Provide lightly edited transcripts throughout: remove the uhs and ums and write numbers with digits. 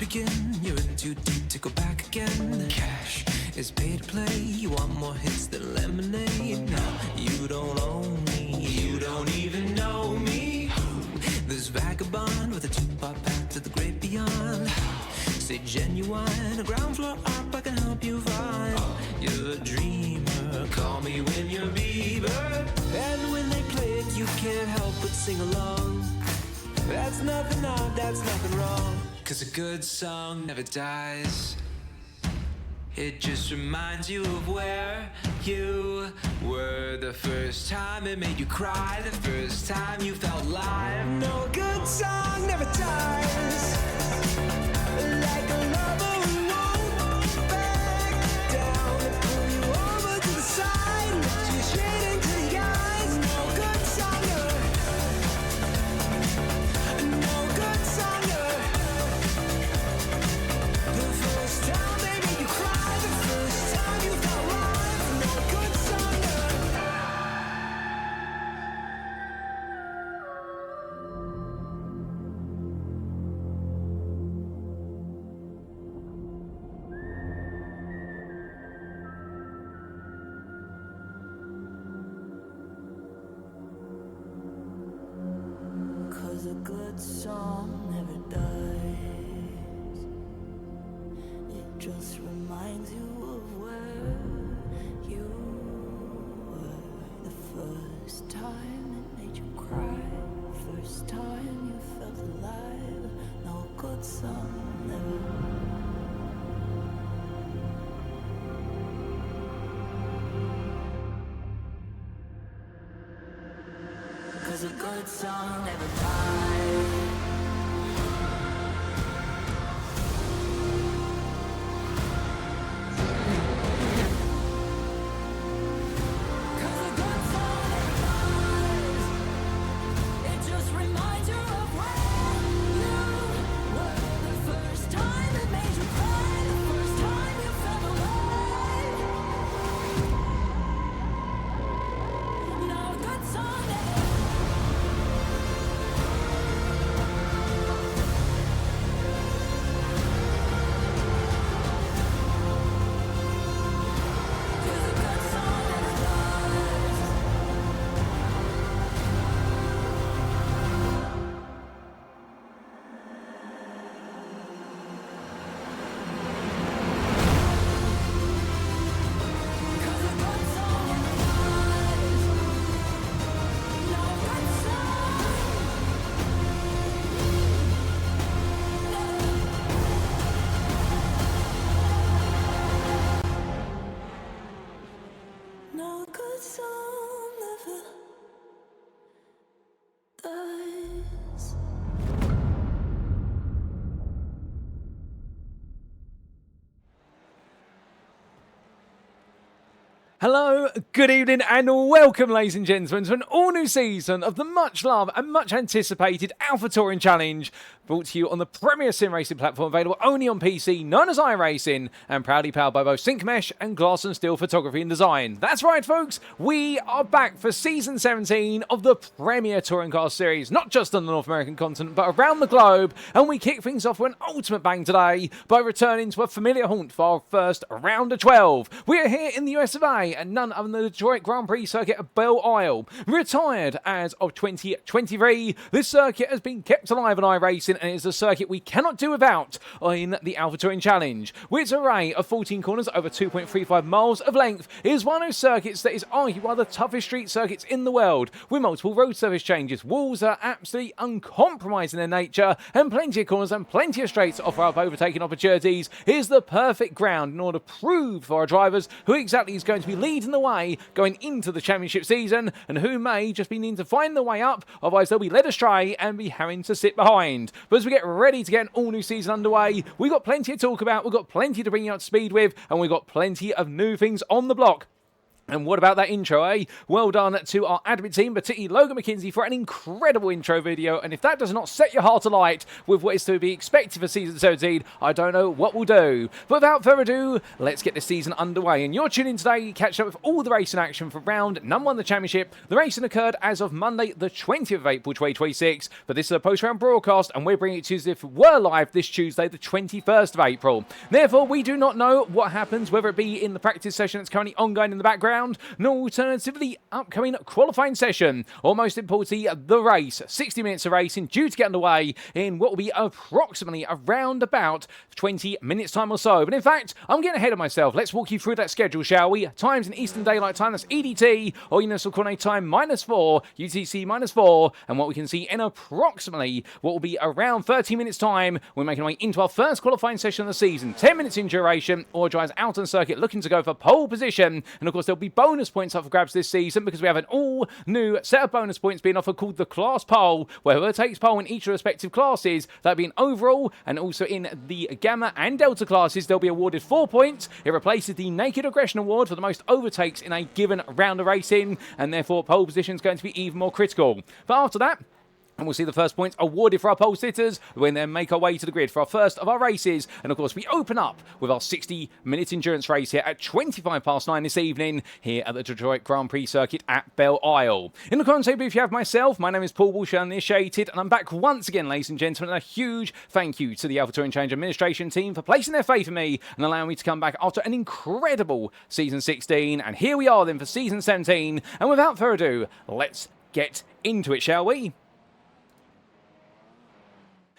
begin? You're in too deep to go back again. Cash is pay to play. You want more hits than lemonade. No, you don't own me. You don't even know me. This vagabond with a two-part path to the great beyond. Say genuine, a ground floor up I can help you find. You're a dreamer, call me when you're Bieber. And when they play it, you can't help but sing along. That's nothing odd, that's nothing wrong. 'Cause a good song never dies. It just reminds you of where you were the first time it made you cry, the first time you felt alive. No good song never dies. Like a lover who won't back down. They pull you over to the side, look you straight into the eyes. No good song never. No good song never. The first time they made you cry, the first time you felt alive. No good song never. 'Cause a good song never dies. It just reminds you of where you were the first time it made you cry, first time you felt alive. No good song never. 'Cause a good song never dies. Hello, good evening, and welcome, ladies and gentlemen, to an all-new season of the much-loved and much-anticipated Alpha Touring Challenge, brought to you on the premier sim racing platform available only on PC, known as iRacing, and proudly powered by both Syncmesh and Glass and Steel Photography and Design. That's right, folks, we are back for Season 17 of the Premier Touring Car Series, not just on the North American continent, but around the globe, and we kick things off with an ultimate bang today by returning to a familiar haunt for our first round of 12. We are here in the US of A, and none other than the Detroit Grand Prix circuit of Belle. Retired as of 2023, this circuit has been kept alive on iRacing and is a circuit we cannot do without in the Alpha Touring Challenge. With its array of 14 corners over 2.35 miles of length, it is one of those circuits that is arguably one of the toughest street circuits in the world, with multiple road surface changes, walls that are absolutely uncompromised in their nature, and plenty of corners and plenty of straights to offer up overtaking opportunities. It is the perfect ground in order to prove for our drivers who exactly is going to be leading the way going into the championship season, and who may just be needing to find their way up, otherwise they'll be led astray and be having to sit behind. But as we get ready to get an all-new season underway, we've got plenty to talk about, we've got plenty to bring you up to speed with, and we've got plenty of new things on the block. And what about that intro, eh? Well done to our admin team, particularly Logan McKinsey, for an incredible intro video. And if that does not set your heart alight with what is to be expected for Season 17, I don't know what we'll do. But without further ado, let's get the season underway. And you're tuning in today, catch up with all the racing action for round number 1 of the championship. The racing occurred as of Monday, the 20th of April, 2026. But this is a post-round broadcast, and we're bringing it to you as if we're live this Tuesday, the 21st of April. Therefore, we do not know what happens, whether it be in the practice session that's currently ongoing in the background, nor alternatively upcoming qualifying session, or most importantly the race. 60 minutes of racing due to get underway in what will be approximately around about 20 minutes time or so. But in fact, I'm getting ahead of myself. Let's walk you through that schedule, shall we? Times in Eastern Daylight Time, that's EDT, or Universal Coordinate Time -4, UTC -4, and what we can see in approximately what will be around 30 minutes time, we're making our way into our first qualifying session of the season. 10 minutes in duration, or drives out on the circuit looking to go for pole position, and of course there'll be bonus points up for grabs this season because we have an all new set of bonus points being offered called the Class Pole, where whoever takes pole in each of the respective classes, that'll be an overall, and also in the Gamma and Delta classes, they'll be awarded 4 points. It replaces the Naked Aggression Award for the most overtakes in a given round of racing, and therefore pole position is going to be even more critical. But after that, and we'll see the first points awarded for our pole sitters when they make our way to the grid for our first of our races. And of course, we open up with our 60-minute endurance race here at 9:25 this evening here at the Detroit Grand Prix circuit at Belle. In the commentator booth, you have myself. My name is Paul Walsh, uninitiated, and I'm back once again, ladies and gentlemen. And a huge thank you to the Alpha Touring Change administration team for placing their faith in me and allowing me to come back after an incredible Season 16. And here we are then for Season 17. And without further ado, let's get into it, shall we?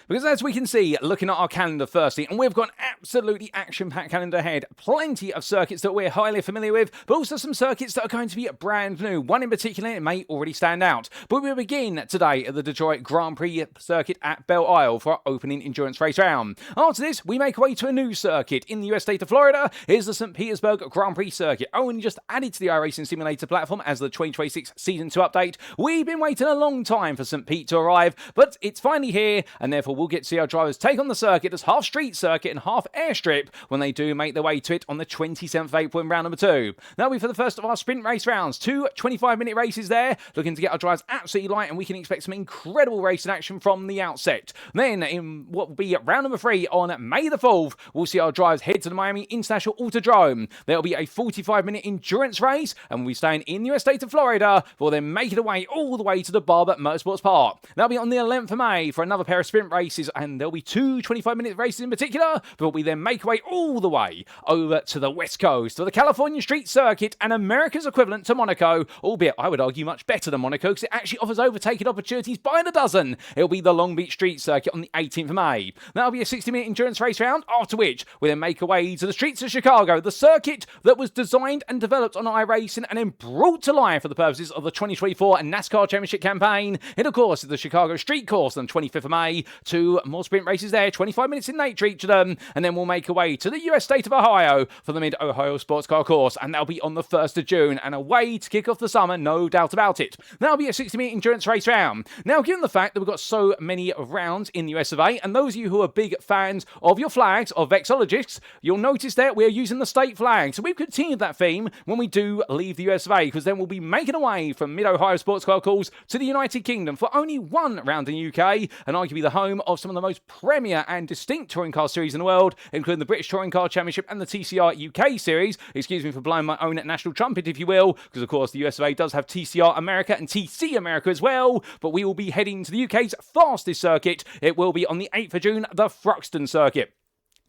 Because as we can see, looking at our calendar firstly, and we've got an absolutely action-packed calendar ahead. Plenty of circuits that we're highly familiar with, but also some circuits that are going to be brand new. One in particular, it may already stand out. But we'll begin today at the Detroit Grand Prix circuit at Belle for our opening endurance race round. After this, we make our way to a new circuit in the US state of Florida. Here's the St. Petersburg Grand Prix circuit, only just added to the iRacing simulator platform as the 2026 Season 2 update. We've been waiting a long time for St. Pete to arrive, but it's finally here, and therefore we'll get to see our drivers take on the circuit as half street circuit and half airstrip when they do make their way to it on the 27th of April in round number 2. That'll be for the first of our sprint race rounds. 2 25-minute races there, looking to get our drivers absolutely light, and we can expect some incredible racing action from the outset. Then, in what will be round number 3 on May the 4th, we'll see our drivers head to the Miami International Autodrome. There'll be a 45-minute endurance race, and we'll be staying in the US state of Florida, before then making our way all the way to the Barber Motorsports Park. That'll be on the 11th of May for another pair of sprint races, and there'll be 2 25-minute races in particular, but we then make our way all the way over to the West Coast for the California Street Circuit, and America's equivalent to Monaco, albeit I would argue much better than Monaco because it actually offers overtaking opportunities by the dozen. It'll be the Long Beach Street Circuit on the 18th of May. That'll be a 60-minute endurance race round, after which we then make our way to the streets of Chicago, the circuit that was designed and developed on iRacing and then brought to life for the purposes of the 2024 NASCAR Championship campaign. It, of course, is the Chicago Street Course on the 25th of May. 2 more sprint races there, 25 minutes in nature each of them, and then we'll make our way to the US state of Ohio for the Mid-Ohio Sports Car Course, and that'll be on the 1st of June, and a way to kick off the summer, no doubt about it. That'll be a 60-minute endurance race round. Now, given the fact that we've got so many rounds in the US of A, and those of you who are big fans of your flags, of vexologists, you'll notice that we are using the state flag. So we've continued that theme when we do leave the US of A, because then we'll be making our way from Mid-Ohio Sports Car Course to the United Kingdom for only one round in the UK, and arguably the home of some of the most premier and distinct touring car series in the world, including the British Touring Car Championship and the TCR UK series. Excuse me for blowing my own national trumpet, if you will, because of course the US of A does have TCR America and TC America as well, but we will be heading to the UK's fastest circuit. It will be on the 8th of June, the Thruxton circuit.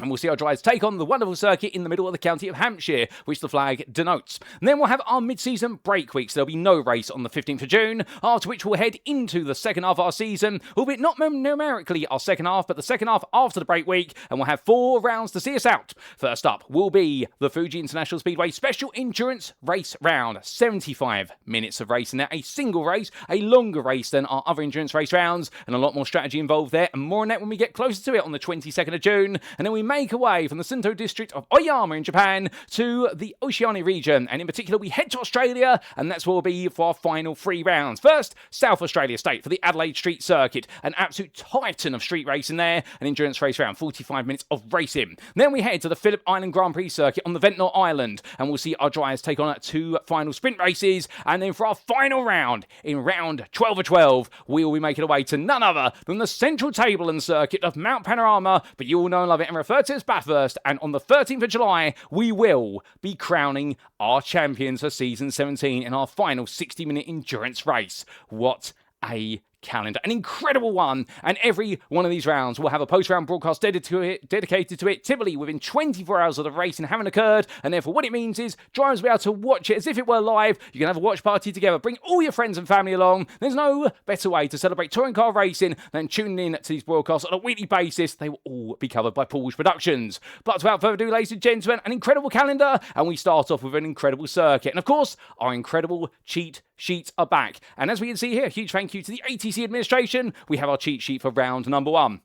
And we'll see our drivers take on the wonderful circuit in the middle of the county of Hampshire, which the flag denotes. And then we'll have our mid-season break week, so there'll be no race on the 15th of June, after which we'll head into the second half of our season, albeit not numerically our second half, but the second half after the break week, and we'll have 4 rounds to see us out. First up will be the Fuji International Speedway Special Endurance Race Round. 75 minutes of racing there, a single race, a longer race than our other endurance race rounds, and a lot more strategy involved there, and more on that when we get closer to it on the 22nd of June. And then we make our way from the Sunto district of Oyama in Japan to the Oceania region, and in particular we head to Australia, and that's where we'll be for our final 3 rounds. First, South Australia State for the Adelaide Street Circuit, an absolute titan of street racing there, an endurance race round, 45 minutes of racing. Then we head to the Phillip Island Grand Prix Circuit on the Ventnor Island, and we'll see our drivers take on 2 final sprint races, and then for our final round, in round 12 of 12, we will be making our way to none other than the Central Tableland Circuit of Mount Panorama, but you all know and love it and refer to it as Bathurst, and on the 13th of July, we will be crowning our champions for Season 17 in our final 60-minute endurance race. What a calendar, an incredible one, and every one of these rounds will have a post-round broadcast dedicated to it, typically within 24 hours of the racing having occurred, and therefore what it means is drivers will be able to watch it as if it were live. You can have a watch party together, bring all your friends and family along. There's no better way to celebrate touring car racing than tuning in to these broadcasts on a weekly basis. They will all be covered by Porsche Productions. But without further ado, ladies and gentlemen, an incredible calendar, and we start off with an incredible circuit, and of course our incredible cheat sheets are back. And as we can see here, a huge thank you to the ATC administration. We have our cheat sheet for round number 1.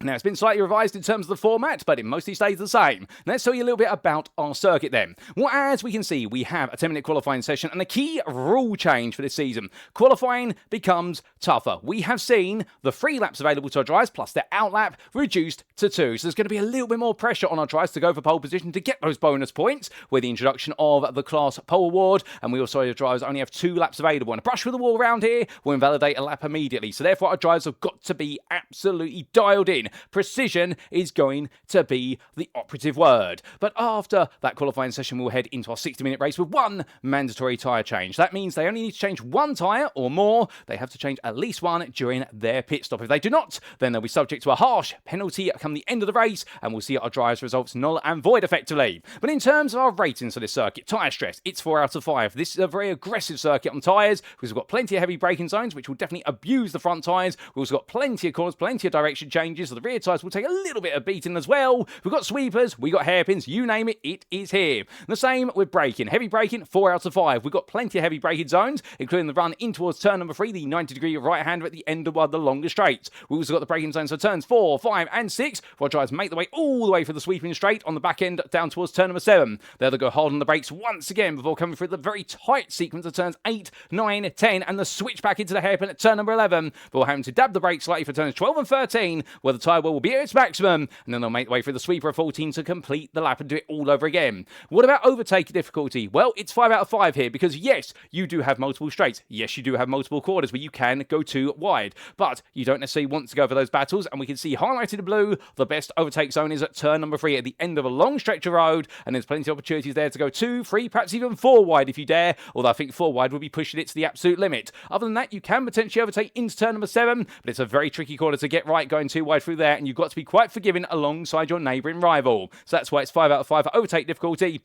Now, it's been slightly revised in terms of the format, but it mostly stays the same. Let's tell you a little bit about our circuit then. Well, as we can see, we have a 10-minute qualifying session and a key rule change for this season. Qualifying becomes tougher. We have seen the 3 laps available to our drivers, plus their outlap, reduced to 2. So there's going to be a little bit more pressure on our drivers to go for pole position to get those bonus points with the introduction of the Class Pole Award. And we also, our drivers only have 2 laps available. And a brush with the wall around here will invalidate a lap immediately. So therefore, our drivers have got to be absolutely dialed in. Precision is going to be the operative word. But after that qualifying session, we'll head into our 60-minute race with 1 mandatory tyre change. That means they only need to change 1 tyre or more. They have to change at least 1 during their pit stop. If they do not, then they'll be subject to a harsh penalty come the end of the race, and we'll see our drivers' results null and void effectively. But in terms of our ratings for this circuit, tyre stress, it's 4 out of 5. This is a very aggressive circuit on tyres because we've got plenty of heavy braking zones, which will definitely abuse the front tyres. We've also got plenty of corners, plenty of direction changes, so the rear tyres will take a little bit of beating as well. We've got sweepers, we've got hairpins, you name it, it is here. The same with braking. Heavy braking, 4 out of 5. We've got plenty of heavy braking zones, including the run in towards turn number 3, the 90-degree right-hander at the end of one of the longer straights. We've also got the braking zones for turns 4, 5, and 6, where drivers make the way all the way for the sweeping straight on the back end down towards turn number 7. There they'll go hard on the brakes once again before coming through the very tight sequence of turns 8, 9, 10, and the switch back into the hairpin at turn number 11, before having to dab the brakes slightly for turns 12 and 13, where the tyre wear will be at its maximum, and then they'll make the way through the sweeper of 14 to complete the lap and do it all over again. What about overtake difficulty? Well, it's 5 out of 5 here, because yes, you do have multiple straights. Yes, you do have multiple corners where you can go too wide, but you don't necessarily want to go for those battles, and we can see highlighted in blue, the best overtake zone is at turn number 3 at the end of a long stretch of road, and there's plenty of opportunities there to go 2, 3, perhaps even 4 wide if you dare, although I think 4 wide would be pushing it to the absolute limit. Other than that, you can potentially overtake into turn number 7, but it's a very tricky corner to get right going too wide through there, and you've got to be quite forgiving alongside your neighbouring rival. So that's why it's 5 out of 5 for overtake difficulty.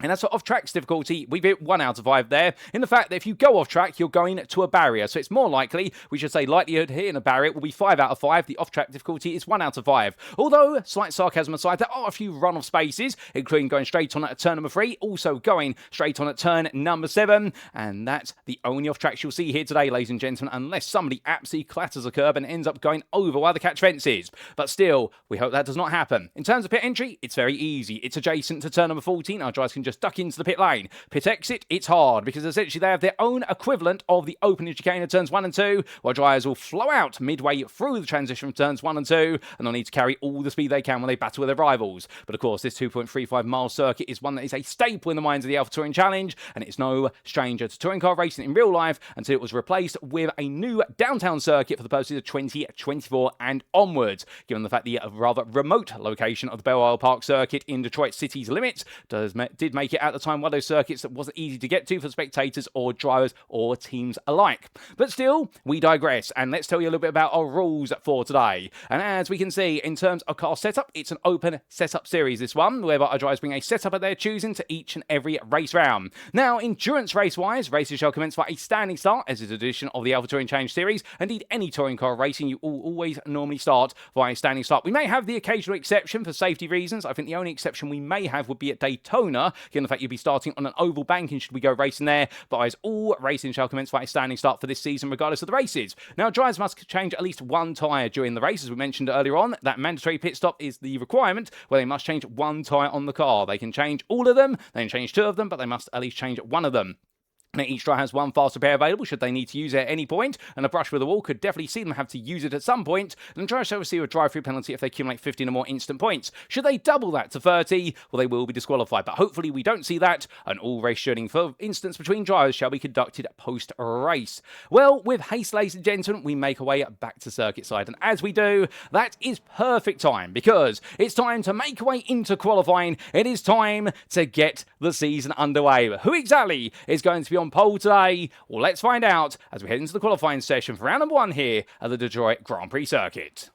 And as for off-track difficulty, we've hit 1 out of 5 there, in the fact that if you go off-track, you're going to a barrier. So it's more likely, we should say likelihood hitting a barrier will be 5 out of 5. The off-track difficulty is 1 out of 5. Although, slight sarcasm aside, there are a few run-off spaces, including going straight on at turn number 3, also going straight on at turn number 7. And that's the only off-tracks you'll see here today, ladies and gentlemen, unless somebody absolutely clatters a curb and ends up going over while the catch fence is. But still, we hope that does not happen. In terms of pit entry, it's very easy. It's adjacent to turn number 14. Our drivers can just duck into the pit lane. Pit exit, it's hard because essentially they have their own equivalent of the open chicane of turns 1 and 2, where drivers will flow out midway through the transition from turns 1 and 2, and they'll need to carry all the speed they can when they battle with their rivals. But of course, this 2.35 mile circuit is one that is a staple in the minds of the Alpha Touring Challenge, and it's no stranger to touring car racing in real life until it was replaced with a new downtown circuit for the purposes of 2024 and onwards. Given the fact the rather remote location of the Belle Park circuit in Detroit City's limits did make it at the time one of those circuits that wasn't easy to get to for spectators or drivers or teams alike. But still, we digress, and let's tell you a little bit about our rules for today. And as we can see, in terms of car setup, it's an open setup series, this one, whereby our drivers bring a setup of their choosing to each and every race round. Now, endurance race-wise, races shall commence by a standing start, as is a tradition of the Alpha Touring Challenge series. Indeed, any touring car racing, you always normally start by a standing start. We may have the occasional exception for safety reasons. I think the only exception we may have would be at Daytona, given the fact you'll be starting on an oval banking should we go racing there. But as all racing shall commence by a standing start for this season, regardless of the races. Now, drivers must change at least one tyre during the race, as we mentioned earlier on. That mandatory pit stop is the requirement where they must change one tyre on the car. They can change all of them, they can change two of them, but they must at least change one of them. Now, each driver has one fast repair available should they need to use it at any point, and a brush with the wall could definitely see them have to use it at some point, and the driver shall receive a drive-through penalty if they accumulate 15 or more instant points. Should they double that to 30, well, they will be disqualified, but hopefully we don't see that, and all race shooting, for instance, between drivers shall be conducted post-race. Well, with haste, ladies and gentlemen, we make our way back to circuit side, and as we do, that is perfect time, because it's time to make our way into qualifying. It is time to get the season underway. Who exactly is going to be on pole today? Well, let's find out as we head into the qualifying session for round number 1 here at the Detroit Grand Prix circuit.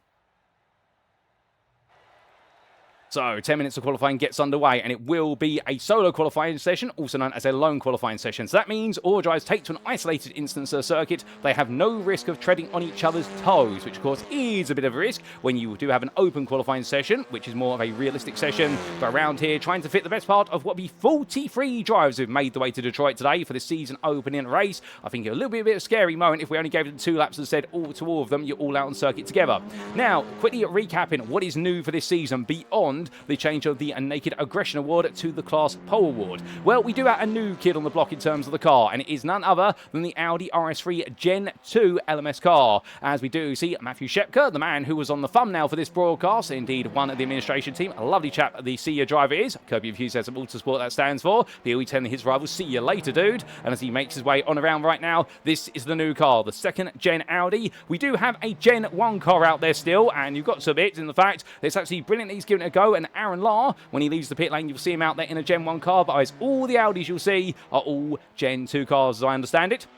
So, 10 minutes of qualifying gets underway, and it will be a solo qualifying session, also known as a lone qualifying session. So that means all drivers take to an isolated instance of the circuit. They have no risk of treading on each other's toes, which of course is a bit of a risk when you do have an open qualifying session, which is more of a realistic session. But around here, trying to fit the best part of what will be 43 drivers who've made the way to Detroit today for the season opening race. I think a little bit of a scary moment if we only gave them 2 laps and said all to all of them, you're all out on circuit together. Now, quickly recapping what is new for this season beyond the change of the Naked Aggression Award to the Class Pole Award. Well, we do have a new kid on the block in terms of the car, and it is none other than the Audi RS3 Gen 2 LMS car. As we do see Matthew Shepka, the man who was on the thumbnail for this broadcast, indeed one of the administration team, a lovely chap, the senior driver is. Kirby Enthusiasm Motorsport, that stands for. He'll be telling his rivals, see you later, dude. And as he makes his way on around right now, this is the new car, the 2nd Gen Audi. We do have a Gen 1 car out there still, and you've got to admit in the fact it's actually brilliant that he's giving it a go, and Aaron Lahr, when he leaves the pit lane, you'll see him out there in a Gen 1 car, but as all the Audis you'll see are all Gen 2 cars, as I understand it.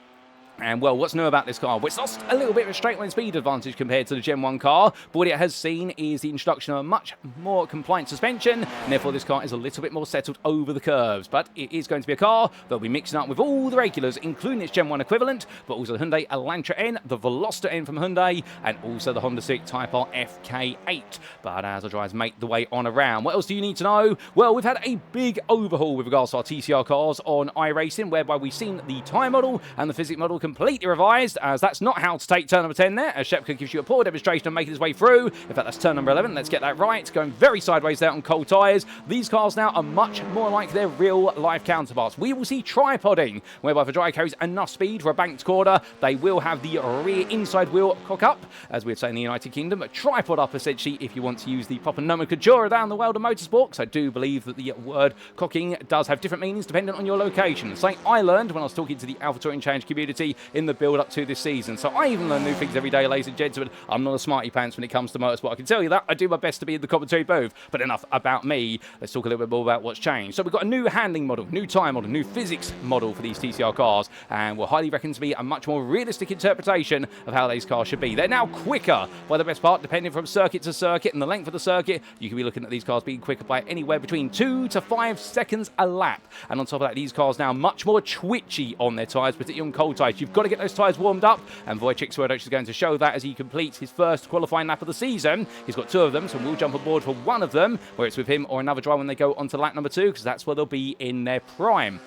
And, well, what's new about this car? Well, it's lost a little bit of a straight line speed advantage compared to the Gen 1 car, but what it has seen is the introduction of a much more compliant suspension, and therefore this car is a little bit more settled over the curves. But it is going to be a car that'll be mixing up with all the regulars, including its Gen 1 equivalent, but also the Hyundai Elantra N, the Veloster N from Hyundai, and also the Honda Civic Type R FK8. But as the drivers make the way on around, what else do you need to know? Well, we've had a big overhaul with regards to our TCR cars on iRacing, whereby we've seen the tyre model and the physics model completely revised, as that's not how to take turn number 10 there, as Shepka gives you a poor demonstration of making his way through. In fact, that's turn number 11. Let's get that right. Going very sideways there on cold tyres. These cars now are much more like their real-life counterparts. We will see tripodding, whereby if a driver carries enough speed for a banked corner, they will have the rear inside wheel cock up, as we'd say in the United Kingdom, but tripod up, essentially, if you want to use the proper nomenclature down the world of motorsport, because I do believe that the word cocking does have different meanings depending on your location. Something I learned when I was talking to the AlphaTauri Challenge community in the build up to this season. So I even learn new things every day, ladies and gentlemen. I'm not a smarty pants when it comes to motorsport. I can tell you that. I do my best to be in the commentary booth. But enough about me. Let's talk a little bit more about what's changed. So we've got a new handling model, new tyre model, new physics model for these TCR cars, and we'll highly reckon to be a much more realistic interpretation of how these cars should be. They're now quicker, by the best part, depending from circuit to circuit and the length of the circuit. You can be looking at these cars being quicker by anywhere between 2 to 5 seconds a lap. And on top of that, these cars now much more twitchy on their tyres, particularly on cold tyres. You've got to get those tyres warmed up, and Wojciech Swiatek is going to show that as he completes his first qualifying lap of the season. He's got 2 of them, so we'll jump aboard for one of them, whether it's with him or another driver when they go onto lap number 2, because that's where they'll be in their prime.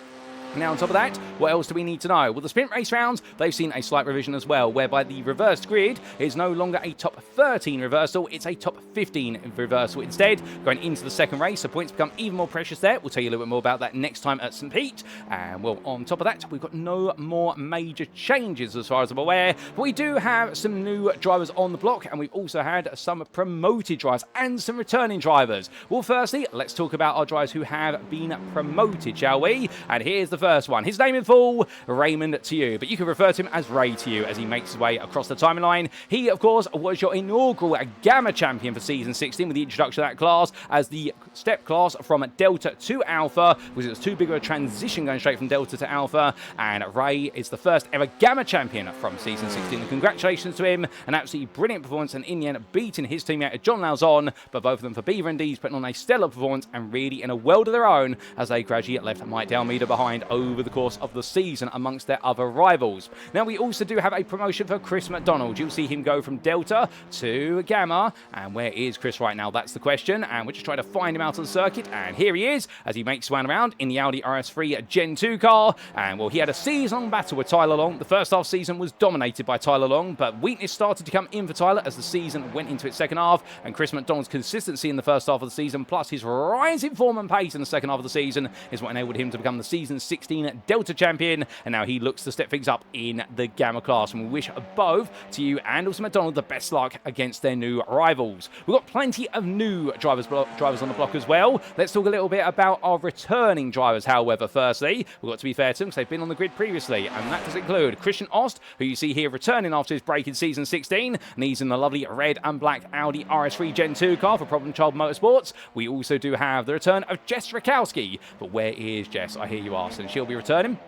Now, on top of that, what else do we need to know? Well, the sprint race rounds, they've seen a slight revision as well, whereby the reversed grid is no longer a top 13 reversal, it's a top 15 reversal instead. Going into the second race, the points become even more precious there. We'll tell you a little bit more about that next time at St. Pete. And, well, on top of that, we've got no more major changes as far as I'm aware. But we do have some new drivers on the block, and we've also had some promoted drivers and some returning drivers. Well, firstly, let's talk about our drivers who have been promoted, shall we? And here's the first one. His name in full, Raymond to you, but you can refer to him as Ray to you as he makes his way across the timeline. He, of course, was your inaugural Gamma champion for Season 16 with the introduction of that class as the step class from Delta to Alpha, because it was too big of a transition going straight from Delta to Alpha, and Ray is the first ever Gamma champion from Season 16. And congratulations to him, an absolutely brilliant performance, and in the end beating his teammate John Lauzon, but both of them for Beaver and D's putting on a stellar performance and really in a world of their own as they gradually left Mike Dalmeida behind over the course of the season amongst their other rivals. Now, we also do have a promotion for Chris McDonald. You'll see him go from Delta to Gamma. And where is Chris right now? That's the question. And we're just trying to find him out on the circuit. And here he is as he makes one around in the Audi RS3 Gen 2 car. And well, he had a season-long battle with Tyler Long. The first half season was dominated by Tyler Long, but weakness started to come in for Tyler as the season went into its second half. And Chris McDonald's consistency in the first half of the season, plus his rising form and pace in the second half of the season, is what enabled him to become the season 16 Delta champion. And now he looks to step things up in the Gamma class. And we wish both to you and also McDonald the best luck against their new rivals. We've got plenty of new drivers on the block as well. Let's talk a little bit about our returning drivers, however. Firstly, we've got to be fair to them because they've been on the grid previously, and that does include Christian Ost, who you see here returning after his break in season 16, and he's in the lovely red and black Audi RS3 Gen 2 car for Problem Child Motorsports. We also do have the return of Jess Rakowski, but where is Jess, I hear you ask, and she'll be returning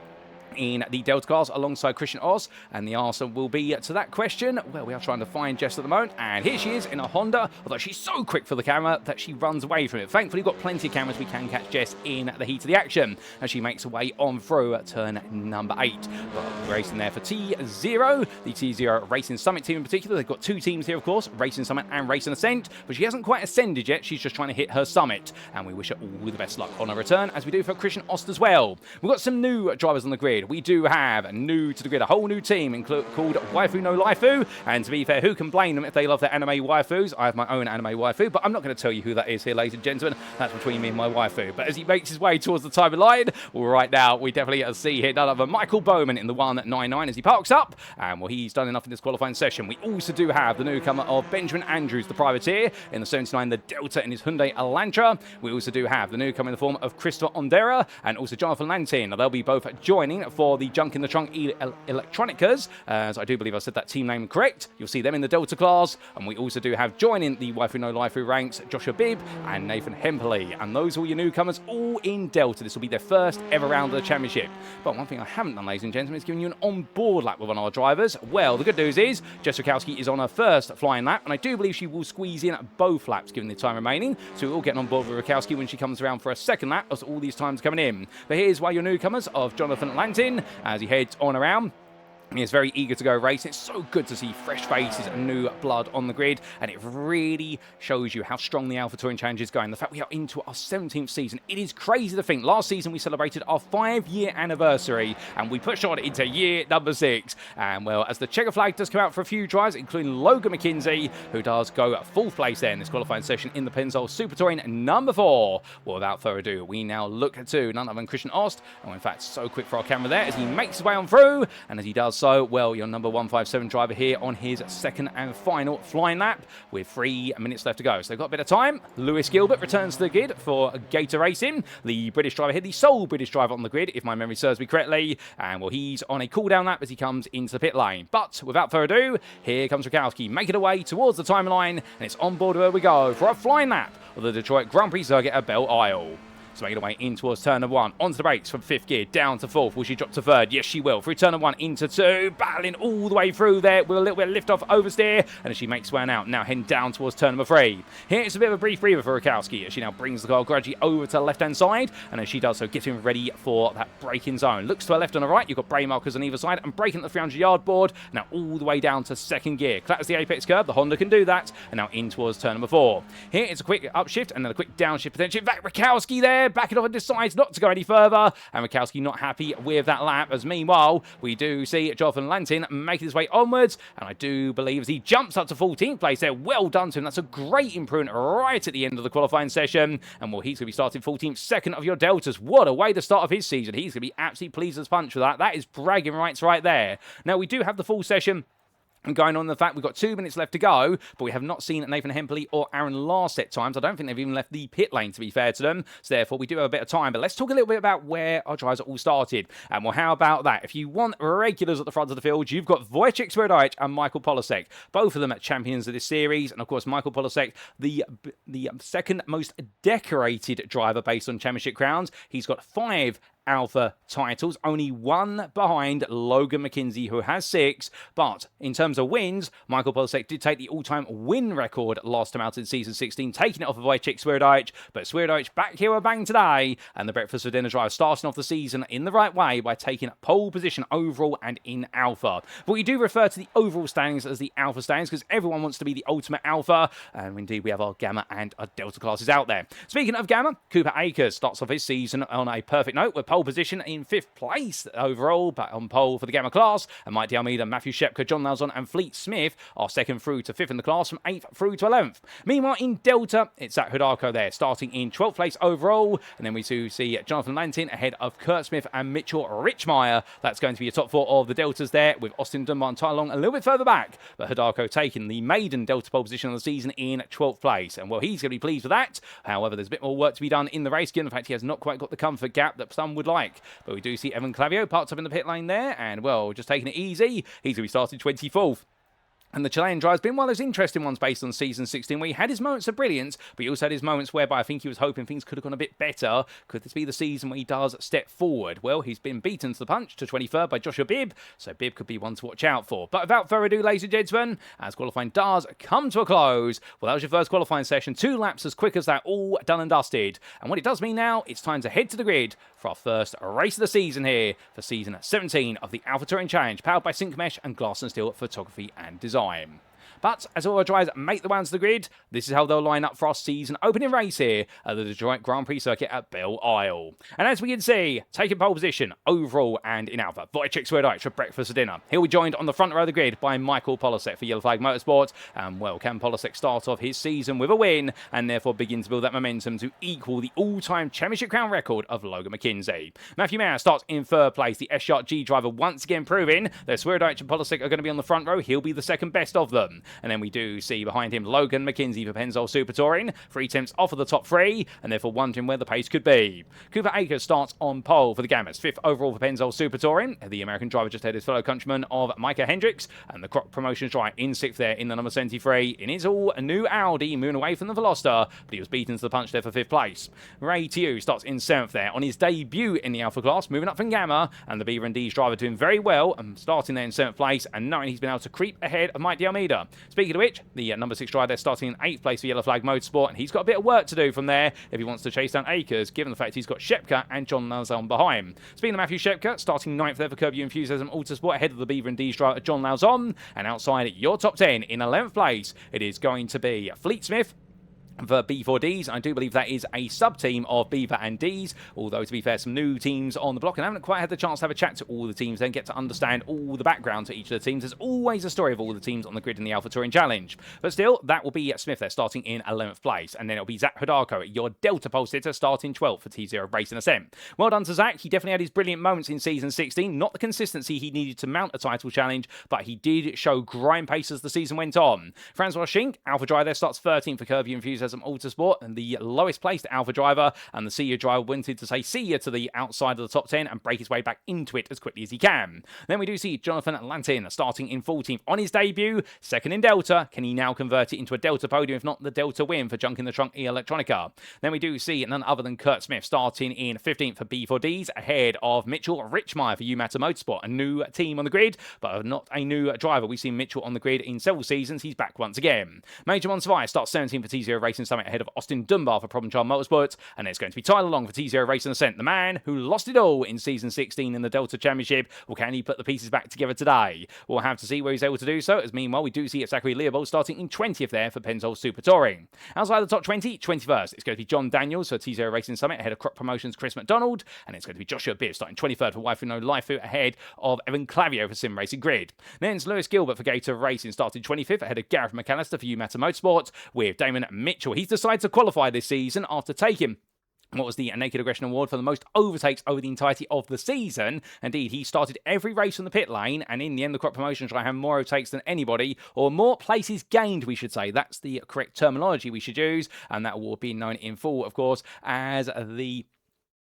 in the Delta cars alongside Christian Oz, and the answer will be to that question. Well, we are trying to find Jess at the moment, and here she is in a Honda, although she's so quick for the camera that she runs away from it. Thankfully, we've got plenty of cameras. We can catch Jess in the heat of the action as she makes her way on through turn number 8. But racing there for T0, the T0 Racing Summit team in particular. They've got two teams here, of course, Racing Summit and Racing Ascent, but she hasn't quite ascended yet. She's just trying to hit her summit, and we wish her all the best luck on her return, as we do for Christian Ost as well. We've got some new drivers on the grid. We do have new to the grid, a whole new team called Waifu no Laifu, and to be fair, who can blame them if they love their anime waifus? I have my own anime waifu, but I'm not going to tell you who that is here, ladies and gentlemen. That's between me and my waifu. But as he makes his way towards the timing line, well, right now, we definitely see here none other Michael Bowman in the 199 as he parks up, and well, he's done enough in this qualifying session. We also do have the newcomer of Benjamin Andrews, the privateer, in the 79, the Delta in his Hyundai Elantra. We also do have the newcomer in the form of Christopher Ondera and also Jonathan Lantin. They'll be both joining for the Junk in the Trunk Electronicas, as I do believe I said that team name correct. You'll see them in the Delta class, and we also do have joining the Waifu no Laifu ranks Joshua Bibb and Nathan Hemperley, and those are all your newcomers, all in Delta. This will be their first ever round of the championship. But one thing I haven't done, ladies and gentlemen, is giving you an on-board lap with one of our drivers. Well, the good news is Jess Rakowski is on her first flying lap, and I do believe she will squeeze in both laps given the time remaining, so we're all getting on board with Rakowski when she comes around for a second lap as all these times coming in. But here's why your newcomers of Jonathan Lantin as he heads on around. He is very eager to go racing. It's so good to see fresh faces and new blood on the grid, and it really shows you how strong the Alpha Touring Challenge is going. The fact we are into our 17th season, it is crazy to think. Last season we celebrated our 5-year anniversary, and we pushed on into year number 6. And well, as the checker flag does come out for a few drives, including Logan McKinsey, who does go 4th place there in this qualifying session in the Pennzoil Super Touring number 4. Well, without further ado, we now look to none other than Christian Ost, and in fact, so quick for our camera there as he makes his way on through, and as he does so, well, your number 157 driver here on his second and final flying lap with 3 minutes left to go. So they've got a bit of time. Lewis Gilbert returns to the grid for Gator Racing, the British driver here, the sole British driver on the grid, if my memory serves me correctly. And well, he's on a cool-down lap as he comes into the pit lane. But without further ado, here comes Rakowski, making her way towards the timeline, and it's on board where we go for a flying lap of the Detroit Grand Prix circuit at Belle Isle. So making her way in towards turn number 1. Onto the brakes from 5th gear, down to 4th. Will she drop to 3rd? Yes, she will. Through turn number 1 into 2. Battling all the way through there with a little bit of lift off oversteer. And as she makes way out, now heading down towards turn number 3. Here it's a bit of a brief breather for Rakowski as she now brings the car gradually over to the left-hand side. And as she does so, getting ready for that braking zone. Looks to her left and her right. You've got brake markers on either side and braking at the 300-yard board. Now all the way down to 2nd gear. Clatters the apex curve. The Honda can do that. And now in towards turn number 4. Here it's a quick upshift and then a quick downshift potentially. In fact, Rakowski there, backing off and decides not to go any further, and Rakowski not happy with that lap, as meanwhile we do see Jonathan Lantin making his way onwards, and I do believe as he jumps up to 14th place there. Well done to him. That's a great improvement right at the end of the qualifying session, and well, he's going to be starting 14th, second of your Deltas. What a way to start of his season. He's going to be absolutely pleased as punch with that. That is bragging rights right there. Now we do have the full session and going on the fact we've got 2 minutes left to go, but we have not seen Nathan Hemperley or Aaron Larset times. I don't think they've even left the pit lane, to be fair to them. So therefore, we do have a bit of time. But let's talk a little bit about where our drivers all started. And well, how about that? If you want regulars at the front of the field, you've got Wojciech Swierdajczyk and Michael Polosek. Both of them at champions of this series. And of course, Michael Polosek, the second most decorated driver based on championship crowns. He's got 5 Alpha titles, only one behind Logan McKenzie, who has 6. But in terms of wins, Michael Polasek did take the all-time win record last time out in Season 16, taking it off of Wojciech Swierdijk. But Swierdijk back here a bang today, and the Breakfast for Dinner drive starting off the season in the right way by taking pole position overall and in Alpha. But we do refer to the overall standings as the Alpha standings because everyone wants to be the ultimate Alpha, and indeed we have our Gamma and our Delta classes out there. Speaking of Gamma, Cooper Akers starts off his season on a perfect note with pole position in 5th place overall, but on pole for the Gamma class, and Mike Almeida, Matthew Shepka, John Lauzon and Fleet Smith are 2nd through to 5th in the class from 8th through to 11th. Meanwhile in Delta, it's Zach Hudarko there starting in 12th place overall, and then we do see Jonathan Lantin ahead of Kurt Smith and Mitchell Richmeyer. That's going to be your top 4 of the Deltas there, with Austin Dunbar and Tyler Long a little bit further back, but Hudarko taking the maiden Delta pole position of the season in 12th place, and well, he's going to be pleased with that. However, there's a bit more work to be done in the race, given the fact he has not quite got the comfort gap that some would like. But we do see Evan Clavio parked up in the pit lane there, and well, just taking it easy. He's going to be starting 24th. And the Chilean drive's been one of those interesting ones based on Season 16, where he had his moments of brilliance, but he also had his moments whereby I think he was hoping things could have gone a bit better. Could this be the season where he does step forward? Well, he's been beaten to the punch to 23rd by Joshua Bibb, so Bibb could be one to watch out for. But without further ado, ladies and gentlemen, as qualifying does come to a close, well, that was your first qualifying session. 2 laps as quick as that, all done and dusted. And what it does mean now, it's time to head to the grid for our first race of the season here for Season 17 of the Alpha Touring Challenge, powered by Syncmesh and Glass and Steel Photography and Design. But as all our drivers make the way onto the grid, this is how they'll line up for our season opening race here at the Detroit Grand Prix circuit at Belle Isle. And as we can see, taking pole position overall and in Alpha, Wojciech Swierdijk for breakfast or dinner. He'll be joined on the front row of the grid by Michael Polasek for Yellow Flag Motorsport. And well, can Polasek start off his season with a win and therefore begin to build that momentum to equal the all-time championship crown record of Logan McKenzie? Matthew Mayer starts in 3rd place. The S-Shark G driver once again proving that Swierdijk and Polasek are going to be on the front row. He'll be the second best of them. And then we do see behind him Logan McKenzie for Pennzoil Super Touring. 3 attempts off of the top 3, and therefore wondering where the pace could be. Cooper Akers starts on pole for the Gammas. 5th overall for Pennzoil Super Touring. The American driver just had his fellow countryman of Micah Hendricks, and the Croc Promotions driver in 6th there in the number 73. In his all-new Audi, moving away from the Veloster, but he was beaten to the punch there for 5th place. Ray Tiu starts in 7th there on his debut in the Alpha class, moving up from Gamma, and the Beaver and D's driver doing very well, and starting there in 7th place, and knowing he's been able to creep ahead of Mike Almeida. Speaking of which, the number 6 driver there starting in 8th place for Yellow Flag Motorsport, and he's got a bit of work to do from there if he wants to chase down Akers, given the fact he's got Shepka and John Lauzon behind. Speaking of Matthew Shepka, starting 9th there for Kirby Enthusiasm Autosport, ahead of the Beaver and D's driver John Lauzon, and outside your top 10 in 11th place, it is going to be Fleet Smith for B4Ds. I do believe that is a sub-team of Beaver and D's, although to be fair, some new teams on the block, and I haven't quite had the chance to have a chat to all the teams and get to understand all the background to each of the teams. There's always a story of all the teams on the grid in the Alpha Touring Challenge. But still, that will be Smith there starting in 11th place, and then it'll be Zach Hudarko, your Delta pole sitter, starting 12th for T0 Racing Ascent. Well done to Zach. He definitely had his brilliant moments in Season 16. Not the consistency he needed to mount a title challenge, but he did show grind pace as the season went on. Francois Schink, Alpha driver there, starts 13th for Kirby Enthusiasm Autosport, and the lowest placed Alpha driver, and the senior driver wanted to say see ya to the outside of the top 10 and break his way back into it as quickly as he can. Then we do see Jonathan Lantin starting in 14th on his debut, 2nd in Delta. Can he now convert it into a Delta podium, if not the Delta win for Junk in the Trunk E-Electronica? Then we do see none other than Kurt Smith starting in 15th for B4Ds, ahead of Mitchell Richmeyer for Umata Motorsport, a new team on the grid, but not a new driver. We've seen Mitchell on the grid in several seasons. He's back once again. Major Monsivai starts 17th for T0 Racing Summit, ahead of Austin Dunbar for Problem Child Motorsports, and it's going to be Tyler Long for T0 Racing Ascent, the man who lost it all in Season 16 in the Delta Championship. Well, can he put the pieces back together today? We'll have to see where he's able to do so, as meanwhile we do see Zachary Leopold starting in 20th there for Pennzoil Super Touring. Outside the top 20, 21st, it's going to be John Daniels for T0 Racing Summit, ahead of Crop Promotions Chris McDonald, and it's going to be Joshua Bibb starting 23rd for Waifu No Laifu, ahead of Evan Clavio for Sim Racing Grid. Then it's Lewis Gilbert for Gator Racing starting 25th, ahead of Gareth McAllister for Umata Motorsport, with Damon Mitchell. He's decided to qualify this season after taking what was the Naked Aggression Award for the most overtakes over the entirety of the season. Indeed, he started every race on the pit lane, and in the end, the Crop Promotions try to have more overtakes than anybody, or more places gained, we should say. That's the correct terminology we should use, and that award being known in full, of course, as the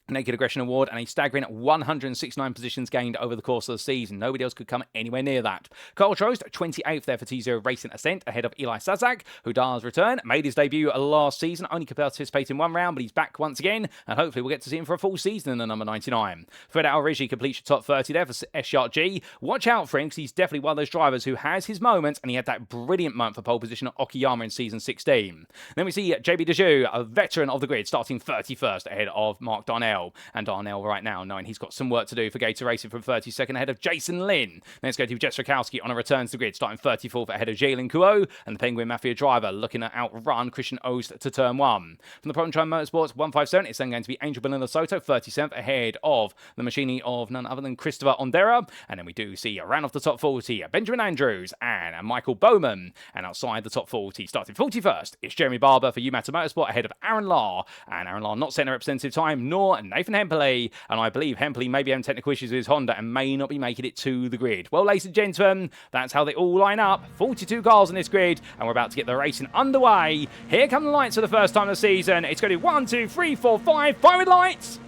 Naked Aggression Award, and a staggering 169 positions gained over the course of the season. Nobody else could come anywhere near that. Carl Trost, 28th there for T0 Racing Ascent, ahead of Eli Sazak, who does return. Made his debut last season, only could participate in one round, but he's back once again, and hopefully we'll get to see him for a full season in the number 99. Fred Alrigi completes your top 30 there for S-Shark-G. Watch out for him, because he's definitely one of those drivers who has his moments, and he had that brilliant moment for pole position at Okayama in season 16. Then we see JB Dejoux, a veteran of the grid, starting 31st ahead of Mark Darnell. And Darnell right now, knowing he's got some work to do for Gator Racing from 32nd ahead of Jason Lin. Then let's go to Jess Rakowski on a return to the grid, starting 34th ahead of Jalen Kuo, and the Penguin Mafia driver looking to outrun Christian Oost to turn 1. From the Problem Time Motorsports 157, it's then going to be Angel Belinda Soto, 37th ahead of the machinery of none other than Christopher Ondera. And then we do see around off the top 40, Benjamin Andrews and Michael Bowman. And outside the top 40, starting 41st, it's Jeremy Barber for Umata Motorsport ahead of Aaron Lahr. And Aaron Lahr not setting a representative time, nor Nathan Hempeley. And I believe Hempeley may be having technical issues with his Honda and may not be making it to the grid. Well, ladies and gentlemen, that's how they all line up. 42 cars on this grid, and we're about to get the racing underway. Here come the lights for the first time of the season. It's going to be 1, 2, 3, 4, 5, firing lights.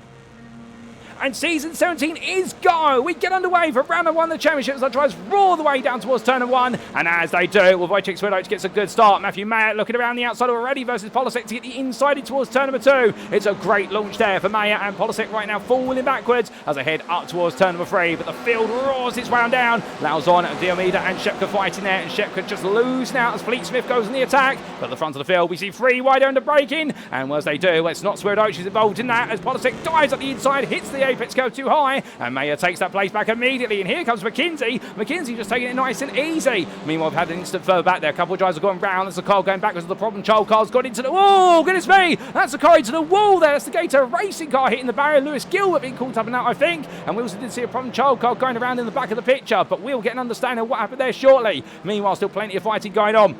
And season 17 is go. We get underway for round number 1 of the championship as our drivers roar the way down towards turn 1. And as they do, well, Wojciech Swiatek gets a good start. Matthew Mayer looking around the outside already versus Polasek to get the inside in towards turn 2. It's a great launch there for Mayer, and Polasek right now falling backwards as they head up towards turn 3. But the field roars its way on down. Lauzon, Diomida and Shepka fighting there, and Shepka just losing out as Fleet Smith goes on the attack. But at the front of the field, we see 3 wide under braking. And as they do, it's not Swiatek who's involved in that as Polasek dives up the inside, hits the apex curve too high, and Mayer takes that place back immediately. And here comes McKinsey. McKinsey just taking it nice and easy. Meanwhile, we've had an instant further back there. A couple of drivers have gone round. There's a car going backwards. The problem child car's got into the... Oh, goodness me! That's the car into the wall there. That's the Gator Racing car hitting the barrier. Lewis Gilbert being caught up in that, I think. And we also did see a problem child car going around in the back of the picture, but we'll get an understanding of what happened there shortly. Meanwhile, still plenty of fighting going on,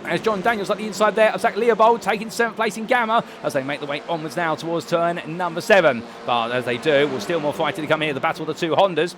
as John Daniels at the inside there of Zach Leopold taking 7th place in Gamma as they make the way onwards now towards turn number 7. But as they do, we'll still more fighting to come here. The battle of the 2 Hondas.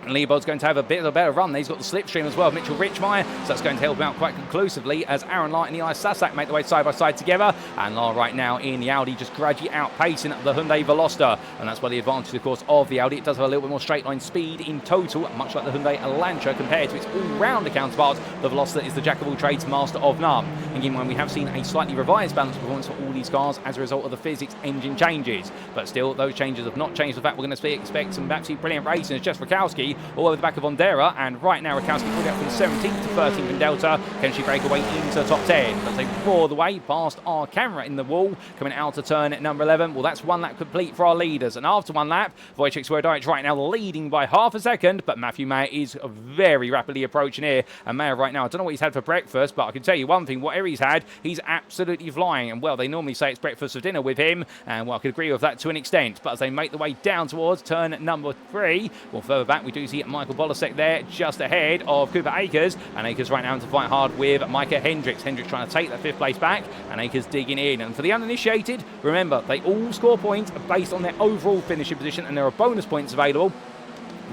And Leopold's going to have a bit of a better run. He's got the slipstream as well, Mitchell Richmeyer, so that's going to help him out quite conclusively as Aaron Light and Eli Sasak make the way side by side together. And Lahr right now in the Audi just gradually outpacing the Hyundai Veloster. And that's why the advantage, of course, of the Audi. It does have a little bit more straight line speed in total, much like the Hyundai Elantra compared to its all-rounder counterpart. The Veloster is the jack of all trades, master of none. And again, when we have seen a slightly revised balance performance for all these cars as a result of the physics engine changes. But still, those changes have not changed the fact we're going to expect some absolutely brilliant racing as Jess Rakowski all over the back of Ondera, and right now Rakowski pulled out from 17th to 13th in Delta. Can she break away into the top 10? But they roar the way past our camera in the wall, coming out to turn at number 11. Well, that's 1 lap complete for our leaders, and after 1 lap, Wojciech Swiatek right now leading by half a second, but Matthew Mayer is very rapidly approaching here. And Mayer right now, I don't know what he's had for breakfast, but I can tell you one thing, whatever he's had, he's absolutely flying. And well, they normally say it's breakfast for dinner with him, and well, I could agree with that to an extent. But as they make the way down towards turn number 3, well, further back we do see Michael Bolasek there just ahead of Cooper Akers, and Akers right now having to fight hard with Micah Hendricks. Hendricks trying to take that 5th place back, and Akers digging in. And for the uninitiated, remember, they all score points based on their overall finishing position, and there are bonus points available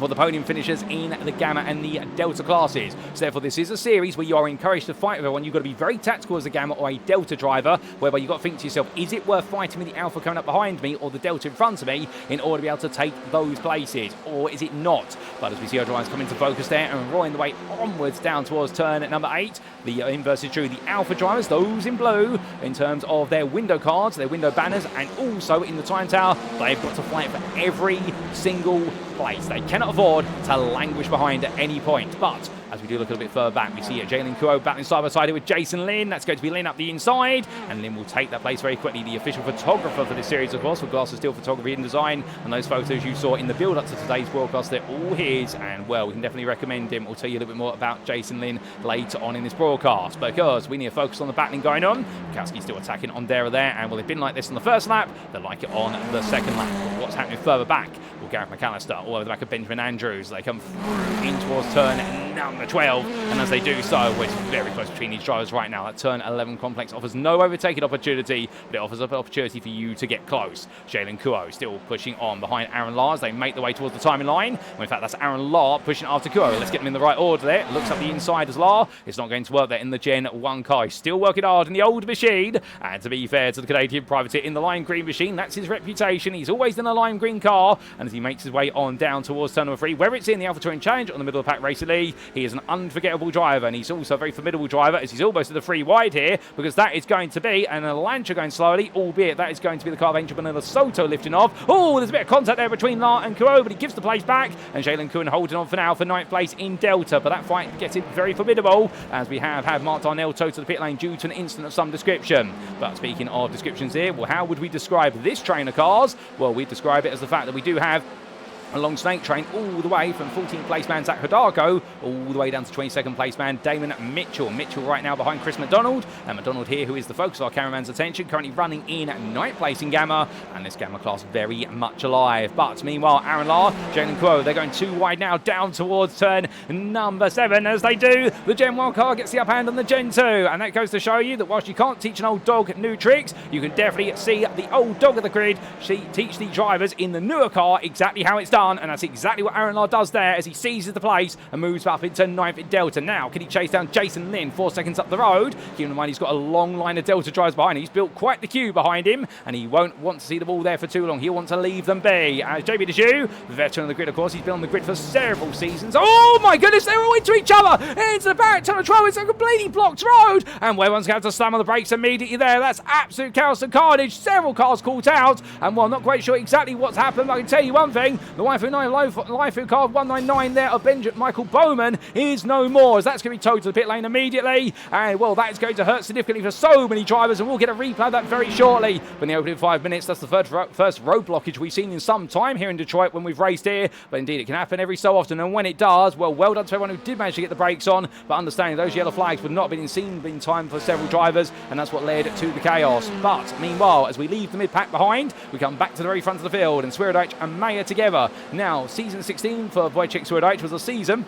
for the podium finishers in the Gamma and the Delta classes. So therefore, this is a series where you are encouraged to fight with everyone. You've got to be very tactical as a Gamma or a Delta driver, whereby you've got to think to yourself, is it worth fighting with the Alpha coming up behind me or the Delta in front of me in order to be able to take those places, or is it not? But as we see our drivers come into focus there and roaring the way onwards down towards turn at number 8, the inverse is true. The Alpha drivers, those in blue, in terms of their window cards, their window banners, and also in the time tower, they've got to fight for every single place. They cannot afford to languish behind at any point. But as we do look a little bit further back, we see Jalen Kuo battling side by side here with Jason Lin. That's going to be Lin up the inside, and Lin will take that place very quickly. The official photographer for this series, of course, for Glass of Steel Photography and Design, and those photos you saw in the build-up to today's broadcast, they're all his, and well, we can definitely recommend him. We'll tell you a little bit more about Jason Lin later on in this broadcast, because we need to focus on the battling going on. Kowski's still attacking Ondera there, and well, they've been like this on the first lap, they're like it on the second lap. But what's happening further back? Well, Gareth McAllister all over the back of Benjamin Andrews. They come in towards turn under 12, and as they do so, it's very close between these drivers right now. That turn 11 complex offers no overtaking opportunity, but it offers an opportunity for you to get close. Jalen Kuo still pushing on behind Aaron Lahr as they make their way towards the timing line. Well, in fact, that's Aaron Lahr pushing after Kuo. Let's get them in the right order there. Looks up the inside as Lahr. It's not going to work there in the Gen 1 car. He's still working hard in the old machine. And to be fair to the Canadian privateer in the lime green machine, that's his reputation. He's always in a lime green car. And as he makes his way on down towards turn number 3, whether it's in the Alpha Touring Challenge or the middle of the pack Racing League, he is an unforgettable driver. And he's also a very formidable driver as he's almost at the 3 wide here, because that is going to be an Elantra going slowly, albeit that is going to be the car of Angel Bonilla Soto lifting off. Oh, there's a bit of contact there between Lahr and Kuo, but he gives the place back. And Jalen Kuhn holding on for now for 9th place in Delta. But that fight gets it very formidable as we have had Mark Darnell towed to the pit lane due to an incident of some description. But speaking of descriptions here, well, how would we describe this train of cars? Well, we describe it as the fact that we do have a long snake train all the way from 14th place man Zach Hidalgo all the way down to 22nd place man Damon Mitchell. Mitchell right now behind Chris McDonald, and McDonald here, who is the focus of our cameraman's attention, currently running in 9th place in Gamma, and this Gamma class very much alive. But meanwhile, Aaron Lahr, Jalen Kuo, they're going 2 wide now down towards turn number 7. As they do, the Gen 1 car gets the upper hand on the Gen 2, and that goes to show you that whilst you can't teach an old dog new tricks, you can definitely see the old dog of the grid teach the drivers in the newer car exactly how it's done. And that's exactly what Aaron Lahr does there as he seizes the place and moves up into 9th in Delta. Now, can he chase down Jason Lynn 4 seconds up the road? Keeping in mind he's got a long line of Delta drivers behind him. He's built quite the queue behind him, and he won't want to see them all there for too long. He'll want to leave them be. As JB Dejoux, the veteran of the grid, of course, he's been on the grid for several seasons. Oh my goodness, they're all into each other! Into the back, turn of 12, it's a completely blocked road, and everyone's going to have to slam on the brakes immediately there. That's absolute chaos and carnage. Several cars caught out, and while I'm not quite sure exactly what's happened, I can tell you one thing, the Waifu 9 Waifu car 199 there of Michael Bowman is no more, as that's going to be towed to the pit lane immediately, and well, that is going to hurt significantly for so many drivers, and we'll get a replay of that very shortly. But in the opening 5 minutes, that's the first road blockage we've seen in some time here in Detroit when we've raced here, but indeed it can happen every so often, and when it does, well done to everyone who did manage to get the brakes on, but understanding those yellow flags would not have been seen in time for several drivers, and that's what led to the chaos. But meanwhile, as we leave the mid-pack behind, we come back to the very front of the field, and Swierdijk and Mayer together. Now, season 16 for Wojciech Swierdijk was a season